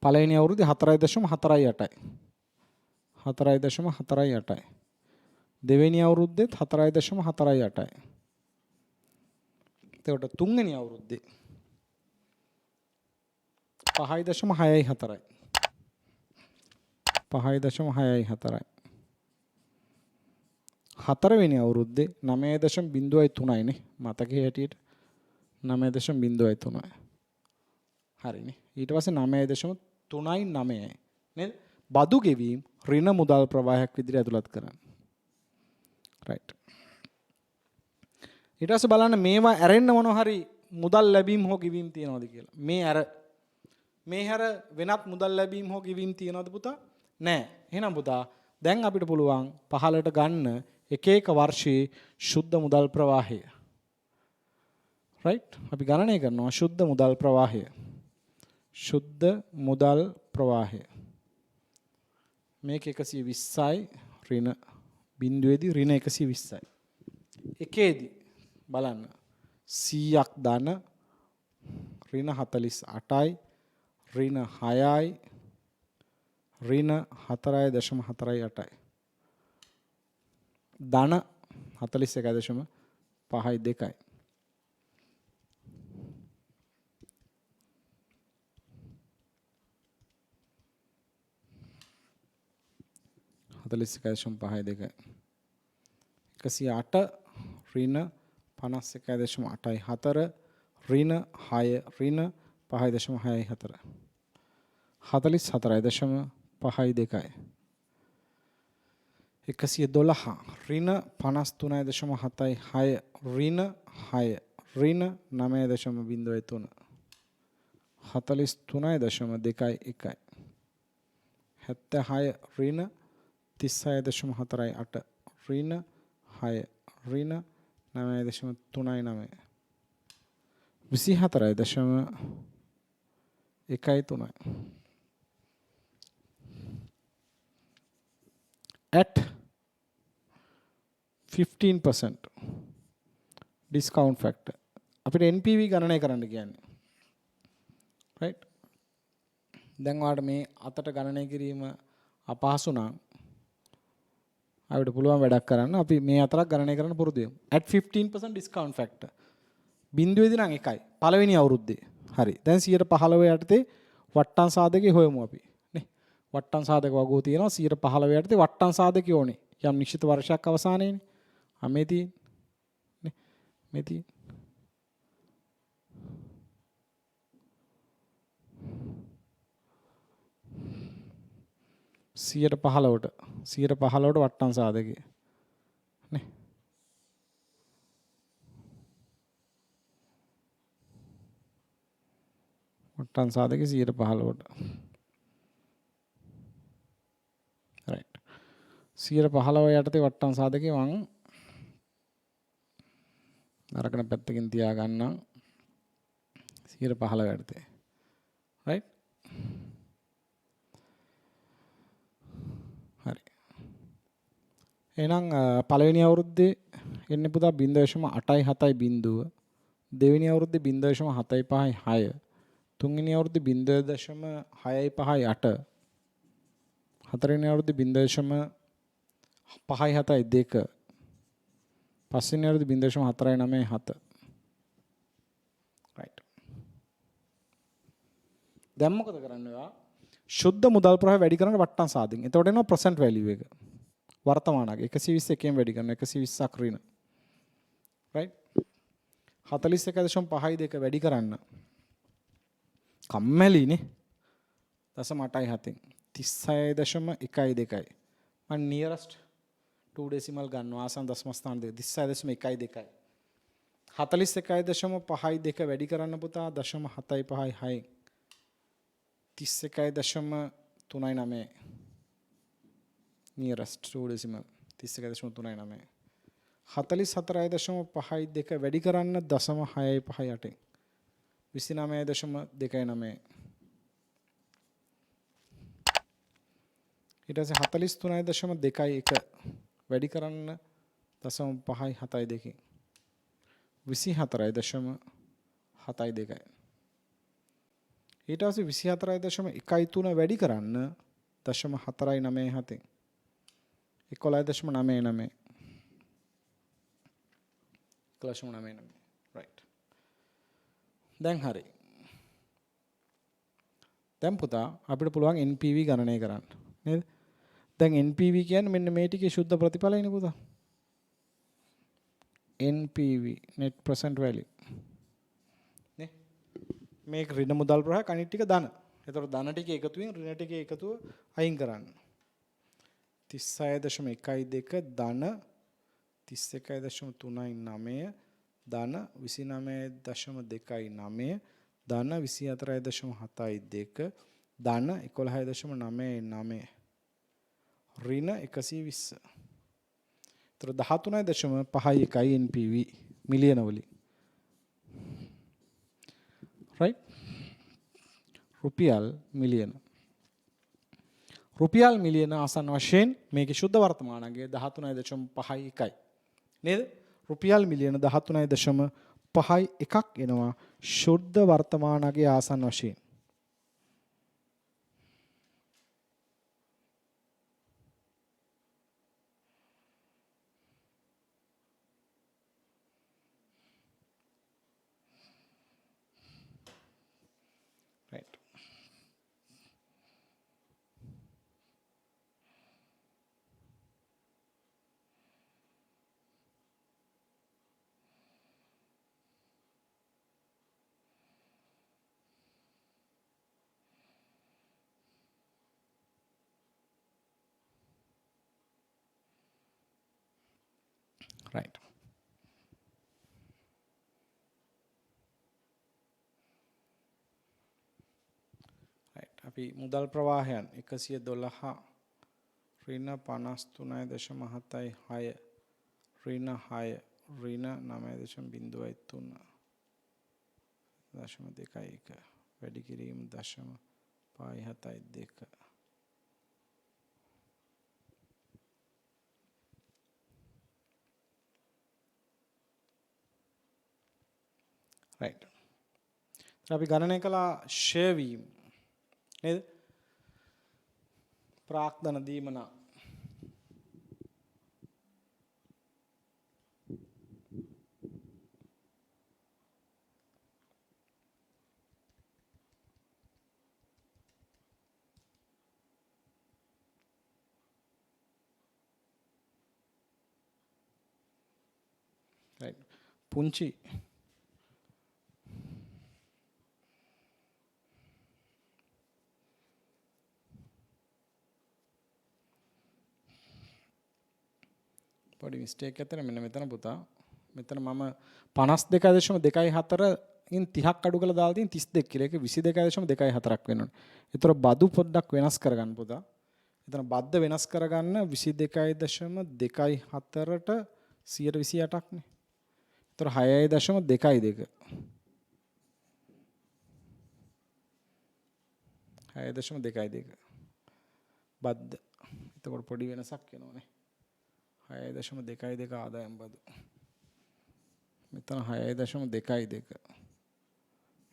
පළවෙනි අවුරුද්දේ 4.48යි 4.48යි දෙවෙනි අවුරුද්දේත් 4.48යි එතකොට තුන්වෙනි අවුරුද්දේ 5.64යි 5.64යි හතරවෙනි අවුරුද්දේ 9.03යි නේ මතකයේ හැටියට 9.03යි හරිනේ ඊට පස්සේ 9.39යි නේද බදු ගෙවීම ඍණ මුදල් ප්‍රවාහයක් විදිහට ඇතුළත් කරන්න right ඊට පස්සේ බලන්න මේවා ඇරෙන්න මොන හරි මුදල් ලැබීම් හෝ ගෙවීම් තියනවද කියලා මේ හැර වෙනත් මුදල් ලැබීම් හෝ ගෙවීම් තියනවද පුතා නැහැ එහෙනම් පුතා දැන් අපිට පුළුවන් පහලට ගන්න එක එක වර්ෂයේ සුද්ධ මුදල් ප්‍රවාහය right අපි ගණනය කරනවා සුද්ධ මුදල් ප්‍රවාහය මේක 120යි ඍණ බිඳුවේදී ඍණ 120යි එකේදී බලන්න 100ක් ධන ඍණ 48යි ඍණ 6යි ඍණ 4.48යි ධන 41.52යි එකසිය 8 ඍණ 51.84 ඍණ 6 ඍණ 5.64 44.52යි 112 ඍණ 53.76 ඍණ 6 ඍණ 9.03 43.21යි 76 ඍණ 36.48 ඍණ 6 ඍණ 9.39 24.13 at 15% discount factor අපිට NPV ගණනය කරන්න කියන්නේ right දැන් ඔයාලට මේ අතට ගණනය කිරීම අපහසු නම් අපිට පුළුවන් වැඩක් කරන්න අපි මේ අතරක් ගණනය කරන්න පුරුදු වෙමු at 15% discount factor බිඳුවේදී නම් එකයි පළවෙනි අවුරුද්දේ හරි දැන් 115 යටතේ වට්ටම් සාධකේ හොයමු අපි නේ වට්ටම් සාධක වගෝ තියෙනවා 115 යටතේ වට්ටම් සාධකේ ඕනේ යම් නිශ්චිත වර්ෂයක් අවසානයේනේ මේ තියෙන්නේ නේ මේ තියෙන්නේ 15ට වට්ටම් සාධකය නේ වට්ටම් සාධකය 15ට right 15 යටතේ වට්ටම් සාධකය මම අරගෙන පැත්තකින් තියා ගන්නම් 15 යටතේ right හරි එහෙනම් පළවෙනි අවුරුද්දේ එන්නේ පුතා 0.87යි බිඳුව දෙවෙනි අවුරුද්දේ 0.75යි 6 තුන්වෙනි අවුරුද්දේ 0.65යි 8 හතරවෙනි අවුරුද්දේ 0.5යි 7යි 2 පස්වෙනි අවුරුද්දේ 0.4යි 9යි 7 right දැන් මොකද කරන්නේ ඔයා शुद्ध मुदल प्रवाह වැඩි කරන වට්ටම් සාධකෙන්. එතකොට එනවා percent value එක. වර්තමානගේ 120 එකෙන් වැඩි කරන 120ක් ඍණ. right 41.52 වැඩි කරන්න. කම්මැලිනේ. 0.87න් 36.12යි. මම nearest 2 decimal ගන්නවා ආසන්න දශම ස්ථාන දෙක 36.12යි. 41.52 වැඩි කරන්න පුතා 0.75යි 31.39 nearest 2 decimal 31.39 44.52 වැඩි කරන්න 0.65 29.29 ඊට පස්සේ 43.21 වැඩි කරන්න 0.572 24.72 ඊට පස්සේ 24.13 වැඩි කරන්න 0.497 11.99 11.99 right දැන් හරි දැන් පුතා අපිට පුළුවන් NPV ගණනය කරන්න නේද දැන් NPV කියන්නේ මෙන්න මේ ටිකේ සුද්ධ ප්‍රතිඵලයනේ පුතා NPV net present value නේ මේක ඍණ මුදල් ප්‍රවාහ කණිත් ටික ධන. ඒතකොට ධන ටික එකතුවෙන් ඍණ ටික එකතුව අයින් කරන්න. 36.12 ධන 31.39 ධන 29.29 ධන 24.72 ධන 11.99 ඍණ 120. ඒතර 13.51 NPV මිලියන වලින්. right රුපියල් මිලියන ආසන්න වශයෙන් මේකේ සුද්ධ වර්තමානයේ 13.51යි නේද රුපියල් මිලියන 13.5 එකක් එනවා ශුද්ධ වර්තමානගේ ආසන්න වශයෙන්. right. right. right. අපි මුදල් ප්‍රවාහයන් 112 ඍණ 53.76 ඍණ 6 ඍණ 9.03 .21 වැඩි කිරීම 0.572 right. අපි ගණනය කළා ෂෙයා වීම නේද? ප්‍රාග්ධන දීමනා right. පුංචි පොඩි මිස්ටේක් එකක් තියෙනවා මෙන්න මෙතන පුතා. මෙතන මම 52.24 ඉන් 30ක් අඩු කරලා දාලා තියෙන 32 කියලා. ඒක 22.24ක් වෙනවනේ. ඒතර බදු පොඩ්ඩක් වෙනස් කරගන්න පුතා. එතන බද්ද වෙනස් කරගන්න 22.24ට 128ක් නේ. ඒතර 6.22 6.22 බද්ද. එතකොට පොඩි වෙනසක් වෙනවනේ. 6.22 ආදායම් බදු. මෙතන 6.22.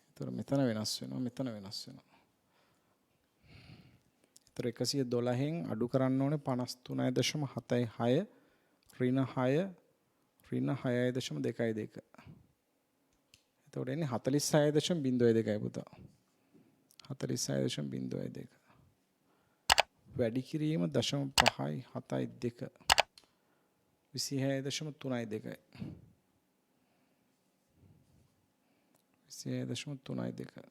ඒතර මෙතන වෙනස් වෙනවා මෙතන වෙනස් වෙනවා. ඒතර 112න් අඩු කරන්න ඕනේ 53.76 ඍණ 6 ඍණ 6.22. එතකොට එන්නේ 46.02 පුතා. 46.02. වැඩි කිරීම 0.572 26.32 26.32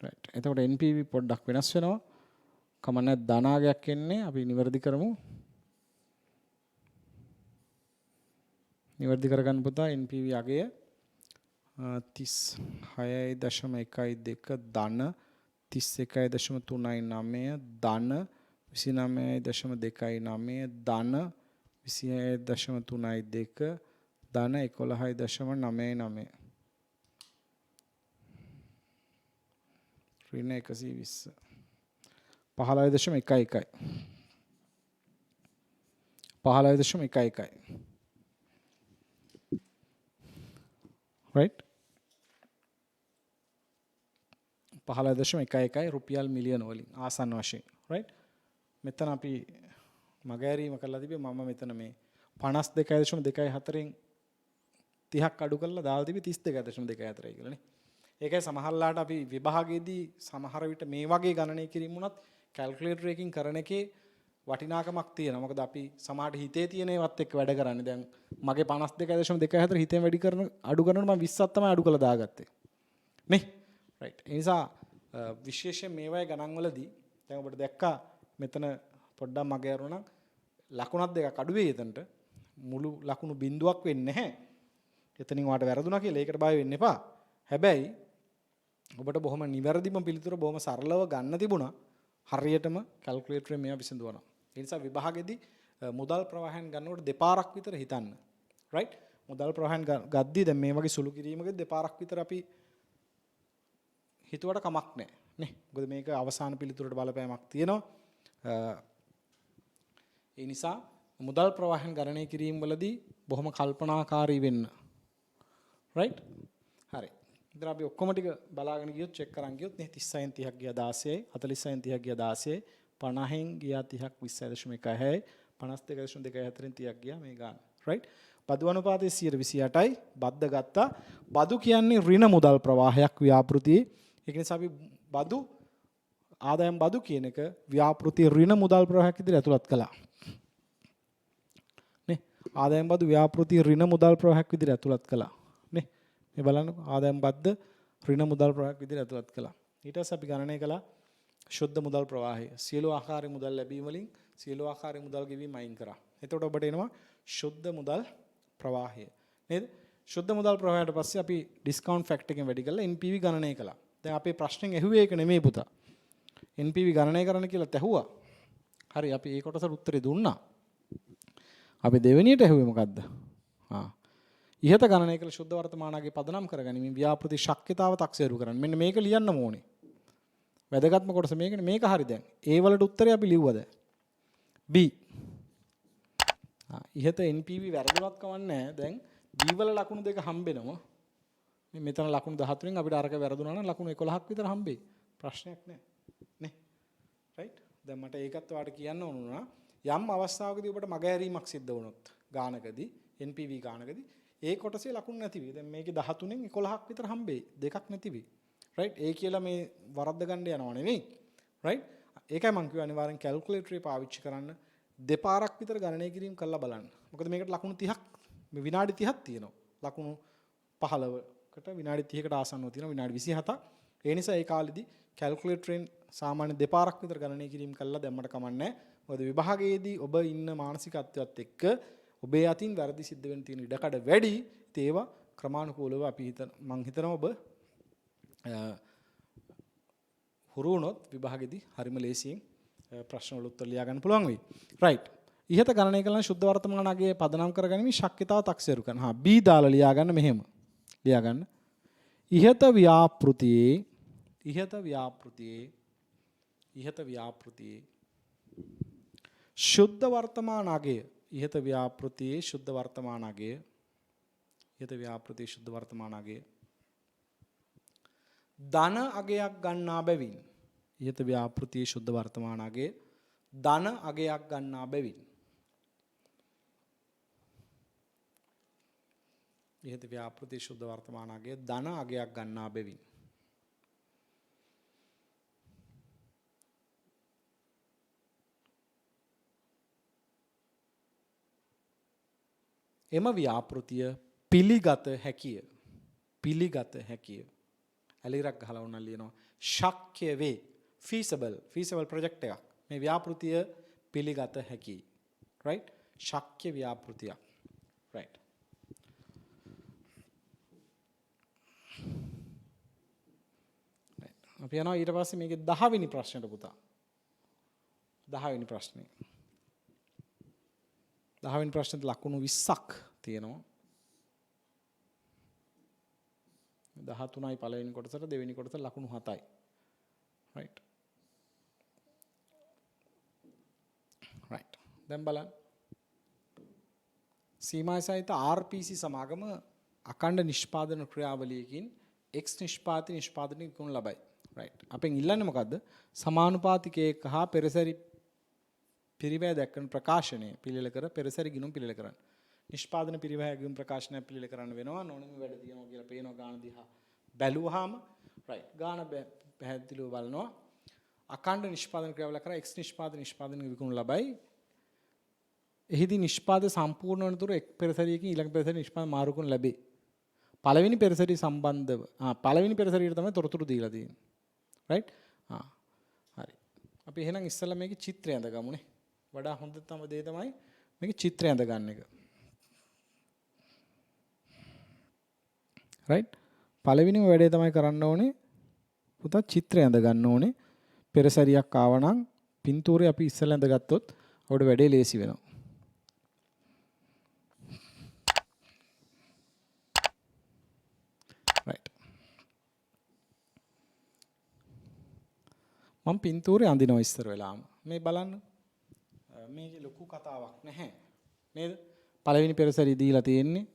right. එතකොට NPV පොඩ්ඩක් වෙනස් වෙනවා. කමන්නේ ධනාගයක් එන්නේ අපි නිවැරදි කරමු. නිවැරදි කරගන්න පුතා NPV අගය 36.12 ධන 31.39 ධන 29.29 ධන 26.32 ධන 11.99 ඍණ 120 15.11 15.11 right 15.11 රුපියල් මිලියන වලින් ආසන්න වශයෙන් right. මෙතන අපි මගහැරීම කළා තිබේ මම මෙතන මේ 52.24න් 30ක් අඩු කරලා දාලා තිබේ 32.24 කියලා නේ. ඒකයි සමහරලාට අපි විභාගයේදී සමහර විට මේ වගේ ගණනය කිරීම උනත් කැල්කියුලේටර් එකකින් කරන එකේ වටිනාකමක් තියෙනවා. මොකද අපි සමහරට හිතේ තියෙන ඒවත් එක්ක වැඩ කරන්නේ. දැන් මගේ 52.24 හිතෙන් වැඩි කරන අඩු කරනකොට මම 20ක් තමයි අඩු කරලා දාගත්තේ. නේ? right. ඒ නිසා විශේෂයෙන් මේ වගේ ගණන් වලදී දැන් ඔබට දැක්කා මෙතන පොඩ්ඩක් මගේ අරුණා ලකුණක් දෙකක් අඩු වෙයි එතනට. මුළු ලකුණු බිඳුවක් වෙන්නේ නැහැ. එතනින් වාට වැරදුනා කියලා ඒකට බය වෙන්න එපා. හැබැයි ඔබට බොහොම නිවැරදිම පිළිතුර බොහොම සරලව ගන්න තිබුණා. හරියටම කැල්කියුලේටරේ මේවා විසඳවනවා. ඒ නිසා විභාගෙදී මුදල් ප්‍රවාහයන් ගන්නකොට දෙපාරක් විතර හිතන්න. right? මුදල් ප්‍රවාහයන් ගද්දී දැන් මේ වගේ සුළු කිරීමකදී දෙපාරක් විතර අපි හිතුවට කමක් නැහැ නේ. මොකද මේක අවසාන පිළිතුරට බලපෑමක් තියෙනවා. ඒ නිසා මුදල් ප්‍රවාහයන් ගණනය කිරීම වලදී බොහොම කල්පනාකාරී වෙන්න. right? හරි. ඉතින් අපි ඔක්කොම ටික බලාගෙන ගියොත් චෙක් කරන් ගියොත් නේ 36න් 30ක් ගියා 16යි 46න් 30ක් ගියා 16යි 50න් ගියා 30ක් 20.1යි 52.24න් 30ක් ගියා මේ ගාන. right? බදු අනුපාතයේ 128යි බද්ද ගත්තා. බදු කියන්නේ ඍණ මුදල් ප්‍රවාහයක් ව්‍යාපෘතියේ. ඒක නිසා අපි බදු ආදායම් බදු කියන එක ව්‍යාපෘතියේ ඍණ මුදල් ප්‍රවාහයක් විදිහට ඇතුළත් කළා. නේ? ආදායම් බදු ව්‍යාපෘතියේ ඍණ මුදල් ප්‍රවාහයක් විදිහට ඇතුළත් කළා. නේ? මේ බලන්නකො ආදායම් බද්ද ඍණ මුදල් ප්‍රවාහයක් විදිහට ඇතුළත් කළා. ඊට පස්සේ අපි ගණනය කළා ශුද්ධ මුදල් ප්‍රවාහය. සියලු ආකාරයේ මුදල් ලැබීම වලින් සියලු ආකාරයේ මුදල් ගෙවීම අයින් කරා. එතකොට ඔබට එනවා ශුද්ධ මුදල් ප්‍රවාහය. නේද? ශුද්ධ මුදල් ප්‍රවාහයට පස්සේ අපි ඩිස්කවුන්ට් ෆැක්ටර් එකෙන් වැඩි කරලා NPV ගණනය කළා. දැන් අපේ ප්‍රශ්නෙන් ඇහුවේ ඒක නෙමෙයි පුතා. NPV ගණනය කරන්න කියලා ඇහුවා. හරි අපි ඒ කොටසට උත්තරේ දුන්නා. අපි දෙවෙනියට ඇහුවේ මොකද්ද? ඉහත ගණනය කළ ශුද්ධ වර්තමානගේ පදනම් කරගනිමින් ව්‍යාපෘති ශක්්‍යතාව තක්සේරු කරන්න. මෙන්න මේක ලියන්න ඕනේ. වැදගත්ම කොටස මේකනේ. මේක හරි දැන්. ඒ වලට උත්තරේ අපි ලිව්වද? B. ඉහත NPV වැරදුනත් කවන්නේ දැන් B වල ලකුණු දෙක හම්බෙනවා. මේ මෙතන ලකුණු 13න් අපිට අරක වැරදුනා නම් ලකුණු 11ක් විතර හම්බෙයි. ප්‍රශ්නයක් නැහැ. නේ? රයිට්? දැන් මට ඒකත් ඔයාලට කියන්න ඕන වුණා. යම් අවස්ථාවකදී ඔබට මගහැරීමක් සිද්ධ වුණොත් ගානකදී NPV ගානකදී ඒ කොටසේ ලකුණු නැති වෙයි. දැන් මේකේ 13න් 11ක් විතර හම්බෙයි. දෙකක් නැති වෙයි. රයිට්? ඒ කියලා මේ වරද්ද ගන්න යනවා නෙවෙයි. රයිට්? ඒකයි මම කිව්වේ අනිවාර්යෙන් කැල්කියුලේටරේ පාවිච්චි කරන්න. දෙපාරක් විතර ගණනය කිරීම කරලා බලන්න. මොකද මේකට ලකුණු 30ක් මේ විනාඩි 30ක් තියෙනවා. ලකුණු 15කට විනාඩි 30කට ආසන්නව තියෙනවා විනාඩි 27ක්. ඒ නිසා ඒ කාලෙදී කැල්කියුලේටරෙන් සාමාන්‍ය දෙපාරක් විතර ගණනය කිරීම කළා දැම්මට කමන්නේ. මොකද විභාගයේදී ඔබ ඉන්න මානසිකත්වයත් එක්ක ඔබේ අතින් වැරදි සිද්ධ වෙන්න තියෙන ඉඩකඩ වැඩි. ඒවා ක්‍රමානුකූලව අපි මං හිතනවා ඔබ හුරු වුණොත් විභාගෙදී හරිම ලේසියෙන් ප්‍රශ්න වල උත්තර ලියා ගන්න පුළුවන් වෙයි. රයිට්. ඉහත ගණනය කළන ශුද්ධ වර්තමානයේ පදනම් කරගනිමින් ශක්්‍යතාව තක්සේරු කරන. B දාලා ලියා ගන්න මෙහෙම. ලියා ගන්න. ඉහත ව්‍යාපෘතියේ ශුද්ධ වර්තමානයේ ශුද්ධ වර්තමානයේ ධන අගයක් ගන්නා බැවින් ඉහත ව්‍යාපෘතියේ ශුද්ධ වර්තමානයේ ධන අගයක් ගන්නා බැවින් ඉහත ව්‍යාපෘතියේ ශුද්ධ වර්තමානයේ ධන අගයක් ගන්නා බැවින් එම ව්‍යාපෘතිය පිළිගත හැකිය ඇලිරක් ගහලා උනන් ලියනවා ශක්‍ය වේ feasible project එකක් මේ ව්‍යාපෘතිය පිළිගත හැකියි right ශක්‍ය ව්‍යාපෘතියක් right අපි යනවා ඊට පස්සේ මේකේ 10 වෙනි ප්‍රශ්නෙට පුතා 10 වෙනි ප්‍රශ්නේ 10 වෙනි ප්‍රශ්නෙට ලකුණු 20ක් තියෙනවා 13යි පළවෙනි කොටසට දෙවෙනි කොටසට ලකුණු 7යි right දැන් බලන්න සීමා සහිත RPC සමාගම අඛණ්ඩ නිෂ්පාදන ක්‍රියාවලියකින් X නිෂ්පාදනය කරනු ලබයි right අපෙන් ඉල්ලන්නේ මොකද්ද සමානුපාතිකයක හා පෙරසරි පිරිවැය දක්වන ප්‍රකාශනය පිළිල කර පෙරසරි ගිණුම් පිළිල කරන්න නිෂ්පාදන පිරිවැය ගිණුම් ප්‍රකාශනය පිළිල කරන්න වෙනවා නොනෙම වැඩ තියෙනවා කියලා පේනවා ගාන දිහා බැලුවාම right ගාන පැහැදිලිව බලනවා අඛණ්ඩ නිෂ්පාදන ක්‍රියාවලිය කරා X නිෂ්පාදන විකුණු ලබයි එහිදී නිෂ්පාදන සම්පූර්ණ වන තුරු එක් පෙරසරියකින් ඊළඟ පෙරසරිය නිෂ්පාදන මාරු කරනු ලැබේ පළවෙනි පෙරසරිය සම්බන්ධව පළවෙනි පෙරසරියට තමයි තොරතුරු දීලා තියෙන්නේ right හරි අපි එහෙනම් ඉස්සෙල්ලා මේකේ චිත්‍රය අඳගමුනේ වඩා හොඳ දේ තමයි මේකේ චිත්‍රය අඳ ගන්න එක right පළවෙනිම වැඩේ තමයි කරන්න ඕනේ පුතා චිත්‍රය අඳ ගන්න ඕනේ පෙරසරියක් ආවනම් පින්තූරේ අපි ඉස්සෙල්ලා අඳගත්තොත් අපිට වැඩේ ලේසි වෙනවා right මම පින්තූරේ අඳිනවා ඉස්සර වෙලාම මේ බලන්න මේකේ ලොකු කතාවක් නැහැ නේද? පළවෙනි පෙරසැරිය දීලා තියෙන්නේ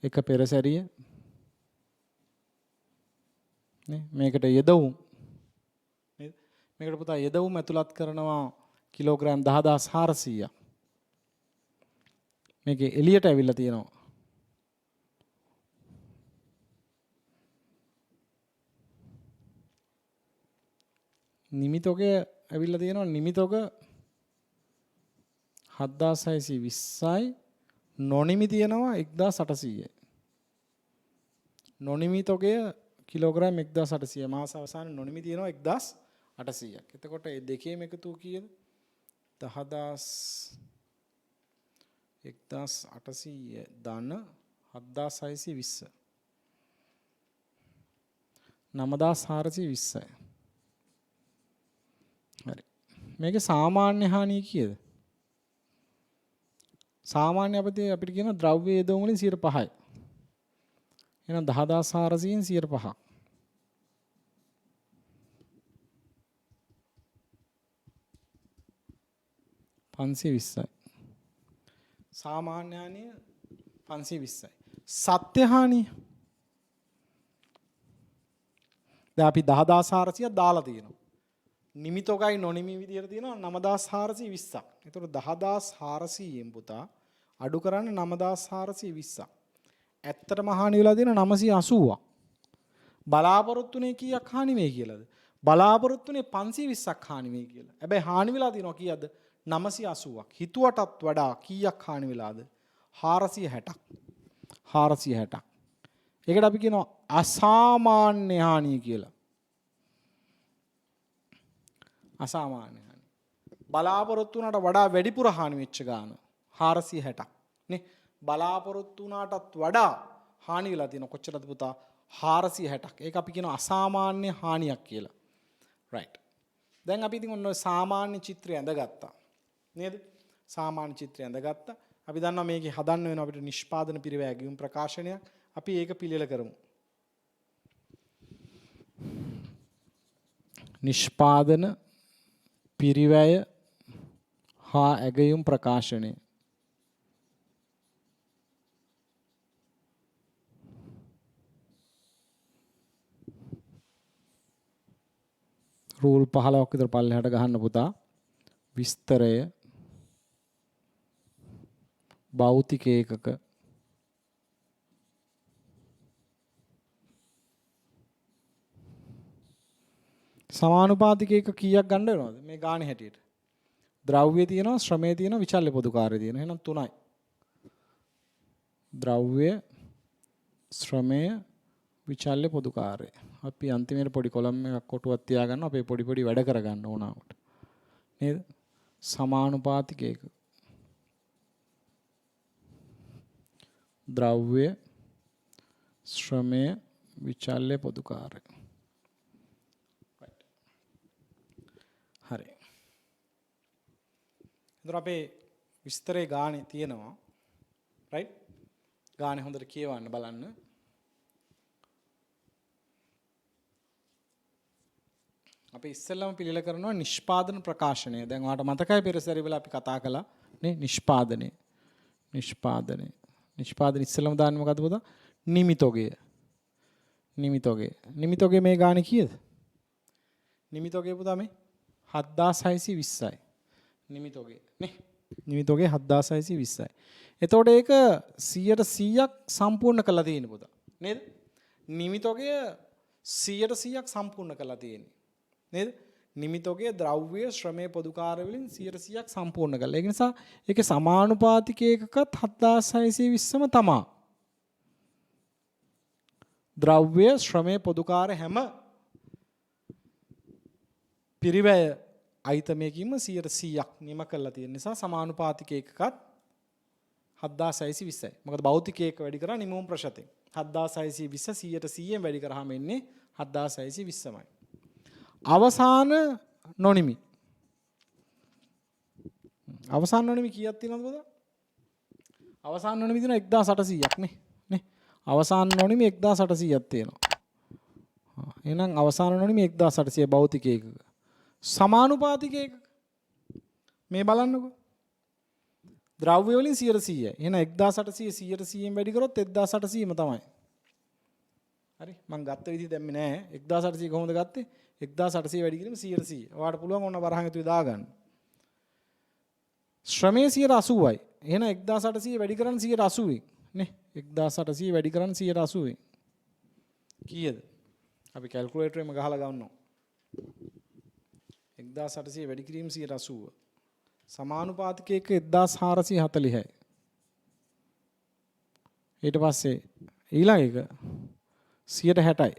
එක පෙරසැරිය නේ මේකට යෙදවුම් නේද? මේකට පුතා යෙදවුම් ඇතුළත් කරනවා කිලෝග්‍රෑම් 10400ක්. මේකේ එළියට ඇවිල්ලා තියෙනවා නිමිතෝක ඇවිල්ලා තියෙනවා නිමිතෝක 7620යි නොනිමි තියෙනවා 1800යි. නොනිමිතෝකය කිලෝග්‍රෑම් 1800 මාස අවසානයේ නොනිමි තියෙනවා 1800ක්. එතකොට මේ දෙකේම එකතු කීයද? 1800 ධන 7620 9420යි. හරි. මේකේ සාමාන්‍ය හානිය කීයද? සාමාන්‍ය අපිට කියන ද්‍රව්‍ය යෙදවුම් වලින් 5%යි. එහෙනම් 10400න් 5%ක්. 520යි. සාමාන්‍ය හානිය 520යි. සත්‍ය හානිය දැන් අපි 10400ක් දාලා තියෙනවා. නිමිතෝකයි නොනිමි විදියට තියෙනවා 9420ක්. ඒතකොට 10400න් පුතා අඩු කරන්න 9420ක්. ඇත්තටම හානි වෙලා තියෙන 980ක්. බලාපොරොත්තුනේ කීයක් හානි වෙයි කියලාද? බලාපොරොත්තුනේ 520ක් හානි වෙයි කියලා. හැබැයි හානි වෙලා තියෙනවා කීයද? 980ක්. හිතුවටත් වඩා කීයක් හානි වෙලාද? 460ක්. 460ක්. ඒකට අපි කියනවා අසාමාන්‍ය හානිය කියලා. අසාමාන්‍ය හානි. බලාපොරොත්තු වුණාට වඩා වැඩිපුර හානි වෙච්ච ගාන 460ක් නේ. බලාපොරොත්තු වුණාටත් වඩා හානි වෙලා තියෙන කොච්චරද පුතා? 460ක්. ඒක අපි කියනවා අසාමාන්‍ය හානියක් කියලා. රයිට්. දැන් අපි ඉතින් ඔන්න සාමාන්‍ය චිත්‍රය ඇඳගත්තා. නේද? සාමාන්‍ය චිත්‍රය ඇඳගත්තා. අපි දන්නවා මේකේ හදන්න වෙන අපිට නිෂ්පාදන පිරිවැය ඇගයුම් ප්‍රකාශනයක්. අපි ඒක පිළියෙල කරමු. නිෂ්පාදන පිරිවැය හා ඇගයුම් ප්‍රකාශනය. රූල් 15ක් විතර පල්ලෙහාට ගහන්න පුතා. විස්තරය භෞතික ඒකක සමානුපාතික එක කීයක් ගන්න වෙනවද මේ ගානේ හැටියට? ද්‍රව්‍ය තියෙනවා, ශ්‍රමය තියෙනවා, විචල්්‍ය පොදුකාරය තියෙනවා. එහෙනම් 3යි. ද්‍රව්‍ය, ශ්‍රමය, විචල්්‍ය පොදුකාරය. අපි අන්තිමේට පොඩි කොලම් එකක් කොටුවක් තියාගන්න අපේ පොඩි පොඩි වැඩ කරගන්න ඕනවට. නේද? සමානුපාතික එක. ද්‍රව්‍ය, ශ්‍රමය, විචල්්‍ය පොදුකාරය. හරි. එතකොට අපේ විස්තරේ ගානේ තියෙනවා. රයිට්? ගානේ හොඳට කියවන්න බලන්න. අපි ඉස්සෙල්ලාම පිළිල කරනවා නිෂ්පාදන ප්‍රකාශනය. දැන් ඔයාලට මතකයි පෙර සැරේවල අපි කතා කළා නේ නිෂ්පාදනය. නිෂ්පාදනය. නිෂ්පාදන ඉස්සෙල්ලාම දාන්නේ මොකද්ද පුතා? නිමිතෝගය. නිමිතෝගය. නිමිතෝගය මේ ගානේ කීයද? නිමිතෝගය පුතා මේ 7620යි. නිමිතෝගේ නේ. නිමිතෝගේ 7620යි. එතකොට ඒක 100%ක් සම්පූර්ණ කරලා තියෙන පුතා. නේද? නිමිතෝගේ 100%ක් සම්පූර්ණ කරලා තියෙන්නේ. නේද? නිමිතෝගේ ද්‍රව්‍ය ශ්‍රමයේ පොදුකාර වලින් 100%ක් සම්පූර්ණ කරලා. ඒ නිසා ඒකේ සමානුපාතික ඒකකත් 7620ම තමයි. ද්‍රව්‍ය ශ්‍රමයේ පොදුකාර හැම පිරිවැය අයිතමයකින්ම 100%ක් නිම කරලා තියෙන නිසා සමානුපාතික ඒකකත් 7620යි. මොකද භෞතික ඒක වැඩි කරා නිමවුම් ප්‍රශතෙන්. 7620 100%ෙන් වැඩි කරාම එන්නේ 7620මයි. අවසාන නොනිමි. අවසාන නොනිමි කීයක් තියෙනවද පුතා? අවසාන නොනිමි තියෙනවා 1800ක් නේ. නේ. අවසාන නොනිමි 1800ක් තියෙනවා. එහෙනම් අවසාන නොනිමි 1800 භෞතික ඒකක. සමානුපාතික ඒකක මේ බලන්නකෝ. ද්‍රව්‍ය වලින් 100%. එහෙනම් 1800 100%න් වැඩි කරොත් 1800ම තමයි. හරි මම ගත්ත විදිහ දැම්මේ නෑ. 1800 කොහොමද ගත්තේ? 1800 වැඩි කිරීම 100%. ඔයාලට පුළුවන් ඕන වරහන් ඇතුලේ දාගන්න. ශ්‍රමයේ 80%යි. එහෙනම් 1800 වැඩි කරන් 180යි. නේ 1800 වැඩි කරන් 180යි. කීයද? අපි කැල්කියුලේටර් එකෙම ගහලා ගන්නවා. 1800 වැඩි කිරීම 180. සමානුපාතිකයක 1440යි. ඊට පස්සේ ඊළඟ එක 160යි.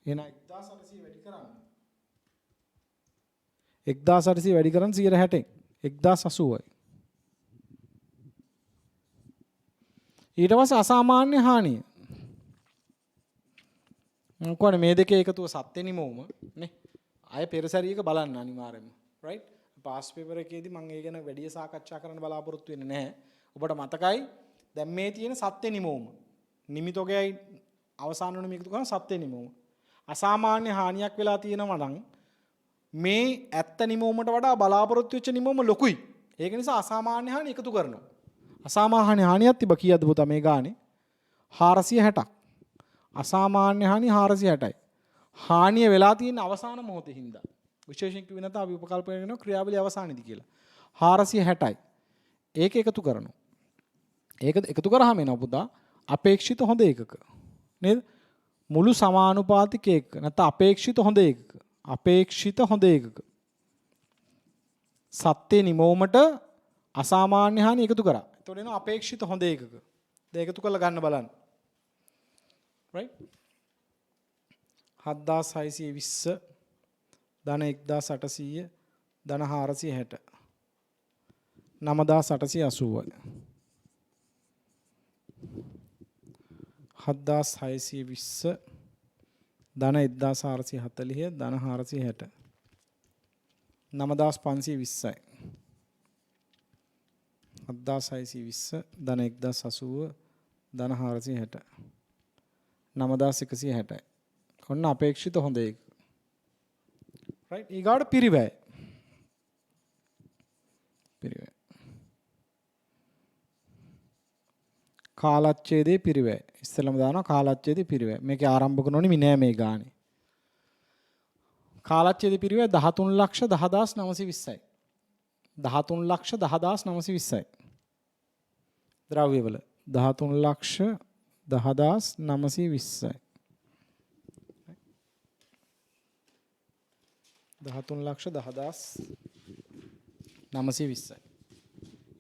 එහෙනම් 1800 වැඩි කරන්න. 1800 වැඩි කරන් 160යි. 1080යි. ඊට පස්සේ අසාමාන්‍ය හානිය. මොකද මේ දෙකේ එකතුව සත්‍ය නිමවුම නේ. අය පෙරසැරියක බලන්න අනිවාර්යයෙන්ම. right? පාස් පේපර් එකේදී මම ඒ ගැන වැඩි සාකච්ඡා කරන්න බලාපොරොත්තු වෙන්නේ නැහැ. ඔබට මතකයි දැන් මේ තියෙන සත්‍ය නිමවුම. නිමිතෝගයයි අවසාන වෙන මේක තුන සත්‍ය නිමවුම. අසාමාන්‍ය හානියක් වෙලා තියෙනවා නම් මේ ඇත්ත නිමවුමට වඩා බලාපොරොත්තු වෙච්ච නිමවුම ලොකුයි. ඒක නිසා අසාමාන්‍ය හානිය එකතු කරනවා. අසාමාන්‍ය හානියක් තිබ්බ කීයද පුතා මේ ගානේ? 460ක්. අසාමාන්‍ය හානිය 460යි. හානිය වෙලා තියෙන අවසාන මොහොතේ හින්දා. විශේෂයෙන් කිව්වේ නැත්නම් අපි උපකල්පනය කරනවා ක්‍රියාවලිය අවසානයේදී කියලා. 460යි. ඒක එකතු කරනවා. ඒක එකතු කරාම එනවා පුතා අපේක්ෂිත හොඳ ඒකක. නේද? මුළු සමානුපාතික ඒකක නැත්නම් අපේක්ෂිත හොඳ ඒකක. අපේක්ෂිත හොඳ ඒකක. සත්‍ය නිමවුමට අසාමාන්‍ය හානි එකතු කරා. එතකොට එනවා අපේක්ෂිත හොඳ ඒකක. දැන් එකතු කරලා ගන්න බලන්න. right? 7620 ධන 1800 ධන 460 9880යි 7620 ධන 1440 ධන 460 9520යි 7620 ධන 1080 ධන 460 9160යි ඔන්න අපේක්ෂිත හොඳ එක. right ඊගාට පිරිවැය. පිරිවැය. කාලච්ඡේදයේ පිරිවැය. ඉස්සෙල්ලම දානවා කාලච්ඡේදයේ පිරිවැය. මේකේ ආරම්භක නොනිමි නෑ මේ ගානේ. කාලච්ඡේදයේ පිරිවැය 13,10,920යි. 13,10,920යි. ද්‍රව්‍යවල 13,10,920යි. 13,10,920යි.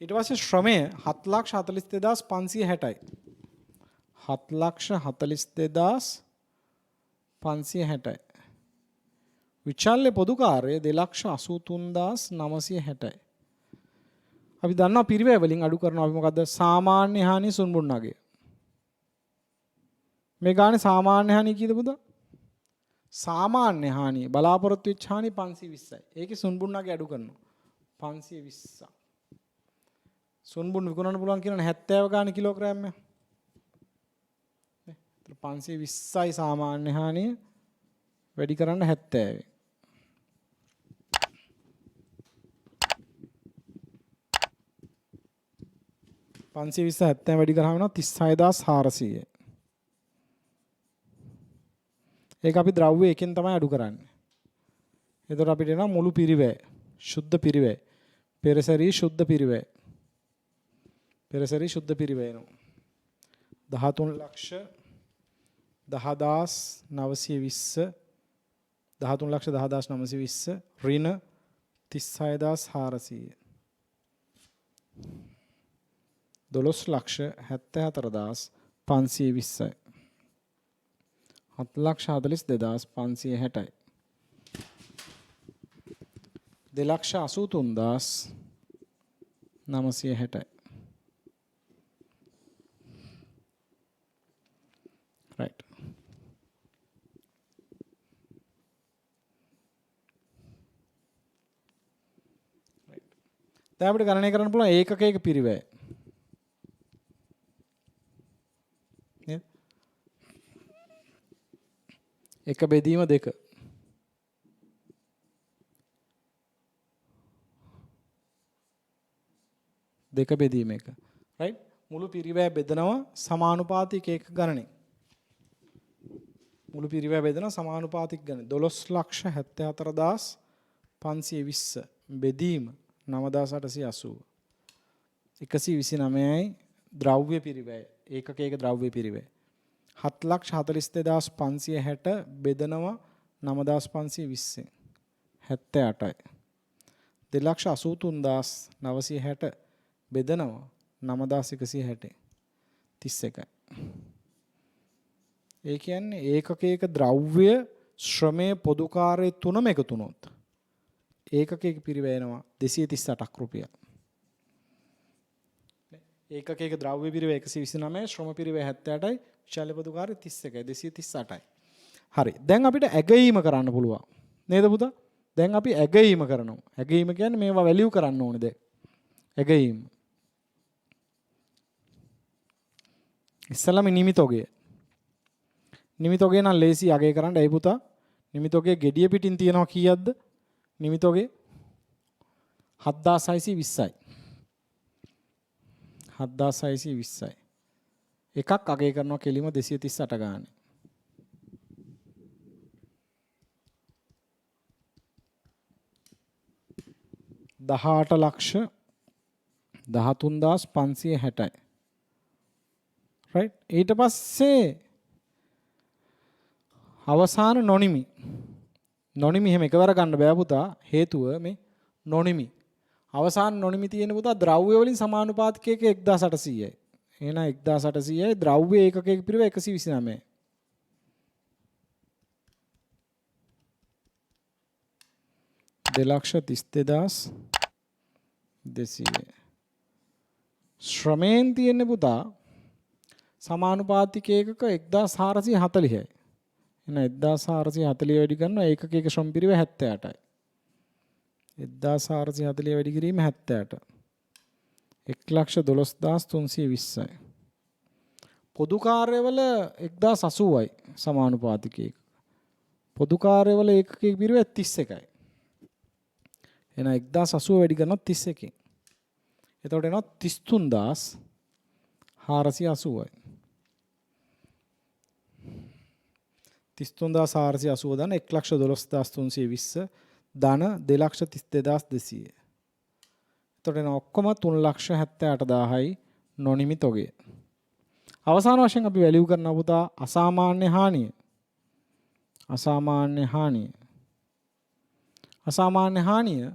ඊට පස්සේ ශ්‍රමය 7,42,560යි. 7,42,560යි. විචල්්‍ය පොදු කාර්යය 2,83,960යි. අපි දන්නවා පිරිවැය වලින් අඩු කරනවා අපි මොකද්ද? සාමාන්‍ය හානිය සුන්බුන්නගේ. මේ ගානේ සාමාන්‍ය හානිය කීයද පුතා? සාමාන්‍ය හානිය බලාපොරොත්තු වෙච්ච හානිය 520යි. ඒකේ සුන්බුන්නගේ අඩු කරනවා. 520. සුන්බුන් විකුණන්න පුළුවන් කියනවනේ 70 ගානේ කිලෝග්‍රෑම් එක. නේ? 520යි සාමාන්‍ය හානිය වැඩි කරන්න 70. 520 වැඩි කරාම වෙනවා 36400. ඒක අපි ද්‍රව්‍ය එකෙන් තමයි අඩු කරන්නේ. එතකොට අපිට එනවා මුළු පිරිවැය. සුද්ධ පිරිවැය. පෙරසරී සුද්ධ පිරිවැය. පෙරසරී සුද්ධ පිරිවැය එනවා. 13,10,920 13,10,920 ඍණ 36,400 12,74,520යි 7,42,560යි 2,83,960යි right දැන් අපිට ගණනය කරන්න පුළුවන් ඒකකයක පිරිවැය නේද? එක බෙදීම දෙක. දෙක බෙදීම එක. රයිට්? මුළු පිරිවැය බෙදනවා සමානුපාතික එක ගණනේ. මුළු පිරිවැය බෙදනවා සමානුපාතික ගණනේ. 1,74,520 බෙදීම 9,880. 129යි ද්‍රව්‍ය පිරිවැය. ඒකකයක ද්‍රව්‍ය පිරිවැය. 7,42,560 බෙදනවා 9,520. 78යි. 2,83,960 බෙදනවා 9,160. 31යි. ඒ කියන්නේ ඒකකයක ද්‍රව්‍ය ශ්‍රමයේ පොදුකාරයේ තුනම එකතු වුණොත් ඒකකයක පිරිවැයනවා 238ක් රුපියල්. ඒකකයක ද්‍රව්‍ය පිරිවැය 129යි, ශ්‍රම පිරිවැය 78යි, විශාල පොදුකාරය 31යි, 238යි. හරි. දැන් අපිට ඇගීම කරන්න පුළුවන්. නේද පුතා? දැන් අපි ඇගීම කරනවා. ඇගීම කියන්නේ මේවා වැලියු කරන්න ඕනේ දැන්. ඇගීම. ඉස්සලම නිමිතෝගය. නිමිතෝගය නම් ලේසි අගය කරන්න. ඒ පුතා නිමිතෝගය gediya පිටින් තියනවා කීයක්ද? නිමිතෝගය 7620යි. 7620යි. එකක් අගය කරනවා කෙලිම 238 ගානේ. 18,13,560යි. රයිට්? ඊට පස්සේ අවසාන නොනිමි. නොනිමි එහෙම එකවර ගන්න බෑ පුතා. හේතුව මේ නොනිමි. අවසාන නොනිමි තියෙන පුතා ද්‍රව්‍ය වලින් සමානුපාතික එක 1800යි. එහෙනම් 1800යි ද්‍රව්‍ය ඒකකයක පිරිවෙ 129යි. දෙලක්ෂ 32,200. ශ්‍රමයෙන් තියෙන පුතා සමානුපාතික ඒකක 1440යි. එහෙනම් 1440 වැඩි කරනවා ඒකකයක ශ්‍රම පිරිවෙ 78යි. 1440 වැඩි කිරීම 78. 1,12,320යි. පොදු කාර්යවල 1080යි සමානුපාතික ඒකක. පොදු කාර්යවල ඒකකයක පිරිවෙ 31යි. එහෙනම් 1080 වැඩි කරනවා 31කින්. එතකොට එනවා 33,480යි. 33,480 දන 1,12,320 ධන 2,32,200. එතකොට එනවා ඔක්කොම 3,78,000යි නොනිමි තොගය. අවසාන වශයෙන් අපි වැලියු කරනවා පුතා අසාමාන්‍ය හානිය. අසාමාන්‍ය හානිය. අසාමාන්‍ය හානිය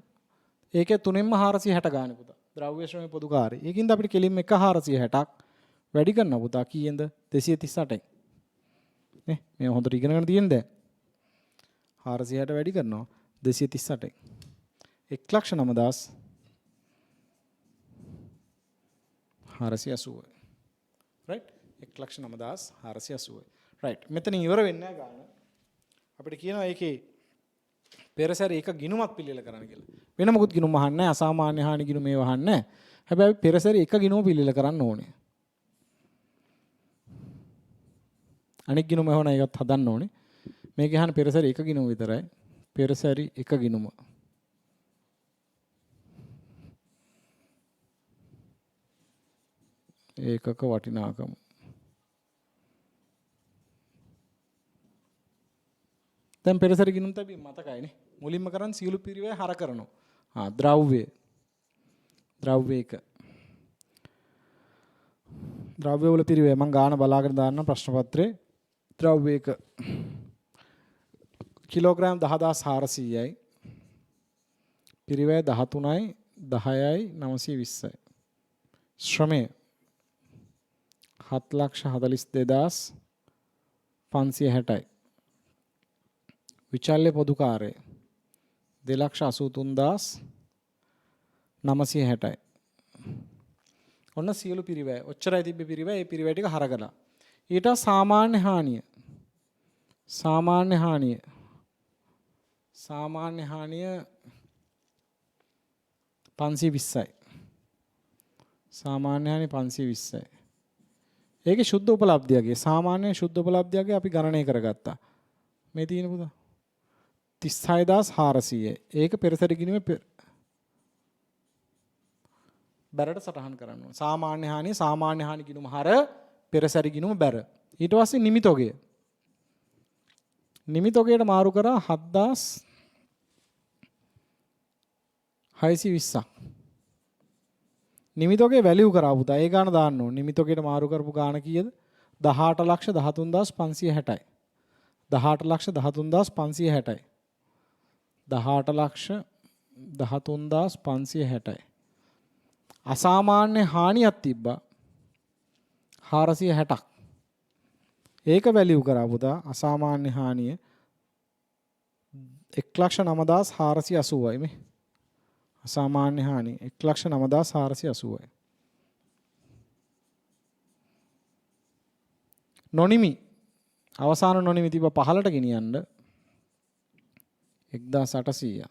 ඒකේ තුනෙන්ම 460 ගන්න පුතා. ද්‍රව්‍ය ශ්‍රමයේ පොදු කාර්යය. ඒකින්ද අපිට කෙලින්ම 1,460ක් වැඩි කරනවා පුතා කීයෙන්ද 238යි. නේ මේ හොඳට ඉගෙන ගන්න තියෙන දැන් 460 වැඩි කරනවා 238යි. 1,09,480යි. රයිට්? 1,09,480යි. රයිට්. මෙතන ඉවර වෙන්නේ නැහැ ගන්න. අපිට කියනවා ඒකේ පෙරසැර එක ගිනුමක් පිළියෙල කරන්න කියලා. වෙන මොකුත් ගිනුම අහන්නේ නැහැ. අසාමාන්‍ය හානි ගිනුම ඒව අහන්නේ නැහැ. හැබැයි පෙරසැර එක ගිනුම පිළියෙල කරන්න ඕනේ. අනෙක් ගිනුම හොන ඒකත් හදන්න ඕනේ. මේක ගහන පෙරසැර එක ගිනුම විතරයි. පෙරසැරි එක ගිනුම. ඒකක වටිනාකම. දැන් පෙරසැරි ගිනුම් තැබි මතකයිනේ. මුලින්ම කරන් සියලු පිරිවෙය හර කරනවා. ද්‍රව්‍ය. ද්‍රව්‍ය එක. ද්‍රව්‍ය වල පිරිවෙය මම ගාන බලාගෙන දාන්න ප්‍රශ්න පත්‍රේ. ද්‍රව්‍ය එක කිලෝග්‍රෑම් 10,400යි. පිරිවෙය 13යි 10යි 920යි. ශ්‍රමය 7,42,560යි. විචල්්‍ය පොදු කාර්යය 2,83,960යි. ඔන්න සියලු පිරිවැය. ඔච්චරයි තිබ්බේ පිරිවැය. ඒ පිරිවැය ටික හරගලා. ඊට සාමාන්‍ය හානිය. සාමාන්‍ය හානිය. සාමාන්‍ය හානිය 520යි. සාමාන්‍ය හානිය 520යි. ඒකේ සුද්ධ උපලබ්ධියගේ සාමාන්‍ය සුද්ධ උපලබ්ධියගේ අපි ගණනය කරගත්තා. මේ තියෙන පුතා 36,400යි. ඒක පෙරසැර ගිණුමේ බැරට සටහන් කරන්න ඕන. සාමාන්‍ය හානි ගිණුම හර පෙරසැරි ගිණුම බැර. ඊට පස්සේ නිමිතොගය. නිමිතොගයට මාරු කරා 7620ක්. නිමිතොගේ වැලියු කරා පුතා. ඒ ගාන දාන්න ඕන. නිමිතොගයට මාරු කරපු ගාන කීයද? 18,13,560යි. 18,13,560යි. 18,13,560යි. අසාමාන්‍ය හානියක් තිබ්බා 460ක්. ඒක වැලියු කරා පුතා. අසාමාන්‍ය හානිය 1,09,480යි මේ. අසාමාන්‍ය හානිය 1,09,480යි. නොනිමි අවසාන නොනිමි තිබ්බ 15ට ගෙනියන්න 1,800.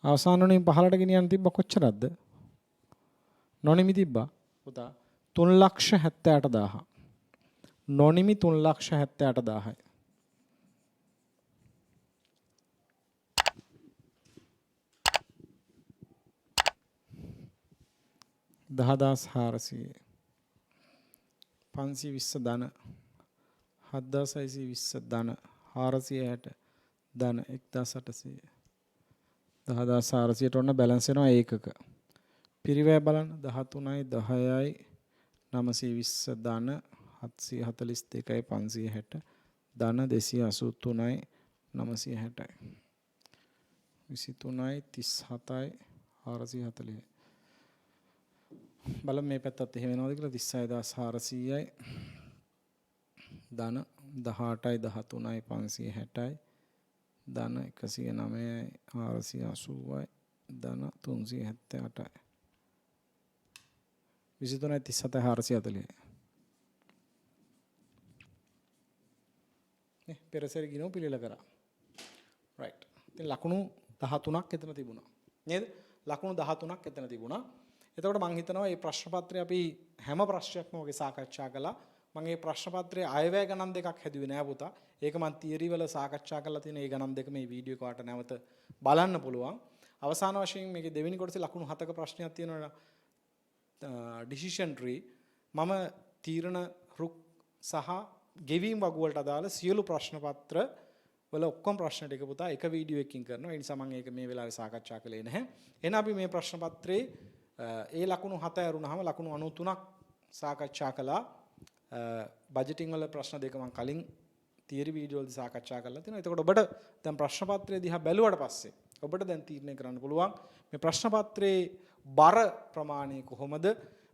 අවසාන නොනිමි 15ට ගෙනියන්න තිබ්බ කොච්චරද? නොනිමි තිබ්බා පුතා 3,78,000. නොනිමි 3,78,000යි. 10,400 520 ධන 7,620 ධන 460 ධන 1,800 10,400ට ඔන්න බැලන්ස් වෙනවා ඒකක. පිරිවැය බලන්න 13යි 10යි 920 ධන 742යි 560 ධන 283යි 960යි 23යි 37යි 440යි. බලමු මේ පැත්තත් එහෙම වෙනවද කියලා. 36400යි ධන 18යි 13යි 560යි ධන 109යි 480යි ධන 378යි 23යි 37යි 440යි. නේ පෙරසරි ගිනෝ පිළිල කරා. රයිට්. ඉතින් ලකුණු 13ක් එතන තිබුණා. නේද? ලකුණු 13ක් එතන තිබුණා. එතකොට මම හිතනවා මේ ප්‍රශ්න පත්‍රය අපි හැම ප්‍රශ්නයක්ම වගේ සාකච්ඡා කළා. මම මේ ප්‍රශ්න පත්‍රයේ අයවැය ගණන් දෙකක් හැදුවේ නෑ පුතා. ඒක මම තියරි වල සාකච්ඡා කරලා තියෙන මේ ගණන් දෙක මේ වීඩියෝ එක වාට නැවත බලන්න පුළුවන්. අවසාන වශයෙන් මේකේ දෙවෙනි කොටසේ ලකුණු 7ක ප්‍රශ්නයක් තියෙනවා. Decision tree. මම තීරණ රුක් සහ ගෙවීම් වගු වලට අදාළ සියලු ප්‍රශ්න පත්‍ර වල ඔක්කොම ප්‍රශ්න ටික පුතා එක වීඩියෝ එකකින් කරනවා. ඒ නිසා මම ඒක මේ වෙලාවේ සාකච්ඡා කළේ නැහැ. එහෙනම් අපි මේ ප්‍රශ්න පත්‍රයේ ඒ ලකුණු 7 ඇරුණාම ලකුණු 93ක් සාකච්ඡා කළා. බජටින් වල ප්‍රශ්න දෙක මම කලින් තියරි වීඩියෝ වලදී සාකච්ඡා කරලා තියෙනවා. එතකොට ඔබට දැන් ප්‍රශ්න පත්‍රය දිහා බැලුවට පස්සේ ඔබට දැන් තීරණය කරන්න පුළුවන් මේ ප්‍රශ්න පත්‍රයේ බර ප්‍රමාණය කොහොමද,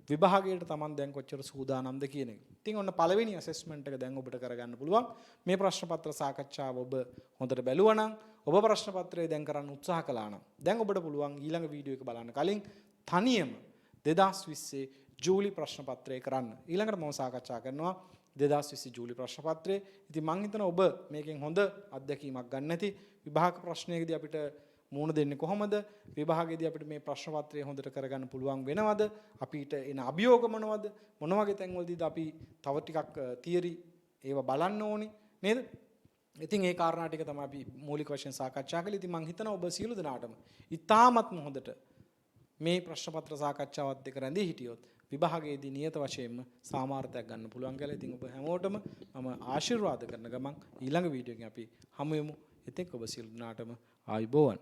විභාගයට Taman දැන් කොච්චර සූදානම්ද කියන එක. ඉතින් ඔන්න පළවෙනි ඇසෙස්මන්ට් එක දැන් ඔබට කරගන්න පුළුවන්. මේ ප්‍රශ්න පත්‍ර සාකච්ඡාව ඔබ හොඳට බැලුවා නම්, ඔබ ප්‍රශ්න පත්‍රය දැන් කරන්න උත්සාහ කළා නම් දැන් ඔබට පුළුවන් ඊළඟ වීඩියෝ එක බලන්න කලින් තනියම 2020 ජූලි ප්‍රශ්න පත්‍රය කරන්න. ඊළඟට මම සාකච්ඡා කරනවා 2020 ජූලි ප්‍රශ්න පත්‍රය. ඉතින් මම හිතනවා ඔබ මේකෙන් හොඳ අත්දැකීමක් ගන්න නැති. විභාග ප්‍රශ්නයකදී අපිට මුණ දෙන්නේ කොහොමද? විභාගයේදී අපිට මේ ප්‍රශ්න පත්‍රය හොඳට කරගන්න පුළුවන් වෙනවද? අපිට එන අභියෝග මොනවද? මොන වගේ තැන්වලදීද අපි තව ටිකක් තියරි ඒව බලන්න ඕනි නේද? ඉතින් ඒ කාරණා ටික තමයි අපි මූලික වශයෙන් සාකච්ඡා කළේ. ඉතින් මම හිතනවා ඔබ සියලු දෙනාටම ඉතාමත්ම හොඳට මේ ප්‍රශ්න පත්‍ර සාකච්ඡාවත් එක්ක රැඳී හිටියොත් විභාගයේදී නියත වශයෙන්ම සාමාර්ථයක් ගන්න පුළුවන් කියලා. ඉතින් ඔබ හැමෝටම මම ආශිර්වාද කරන ගමන් ඊළඟ වීඩියෝ එකෙන් අපි හමු වෙමු. එතෙක් ඔබ සියලු දෙනාටම ආයුබෝවන්.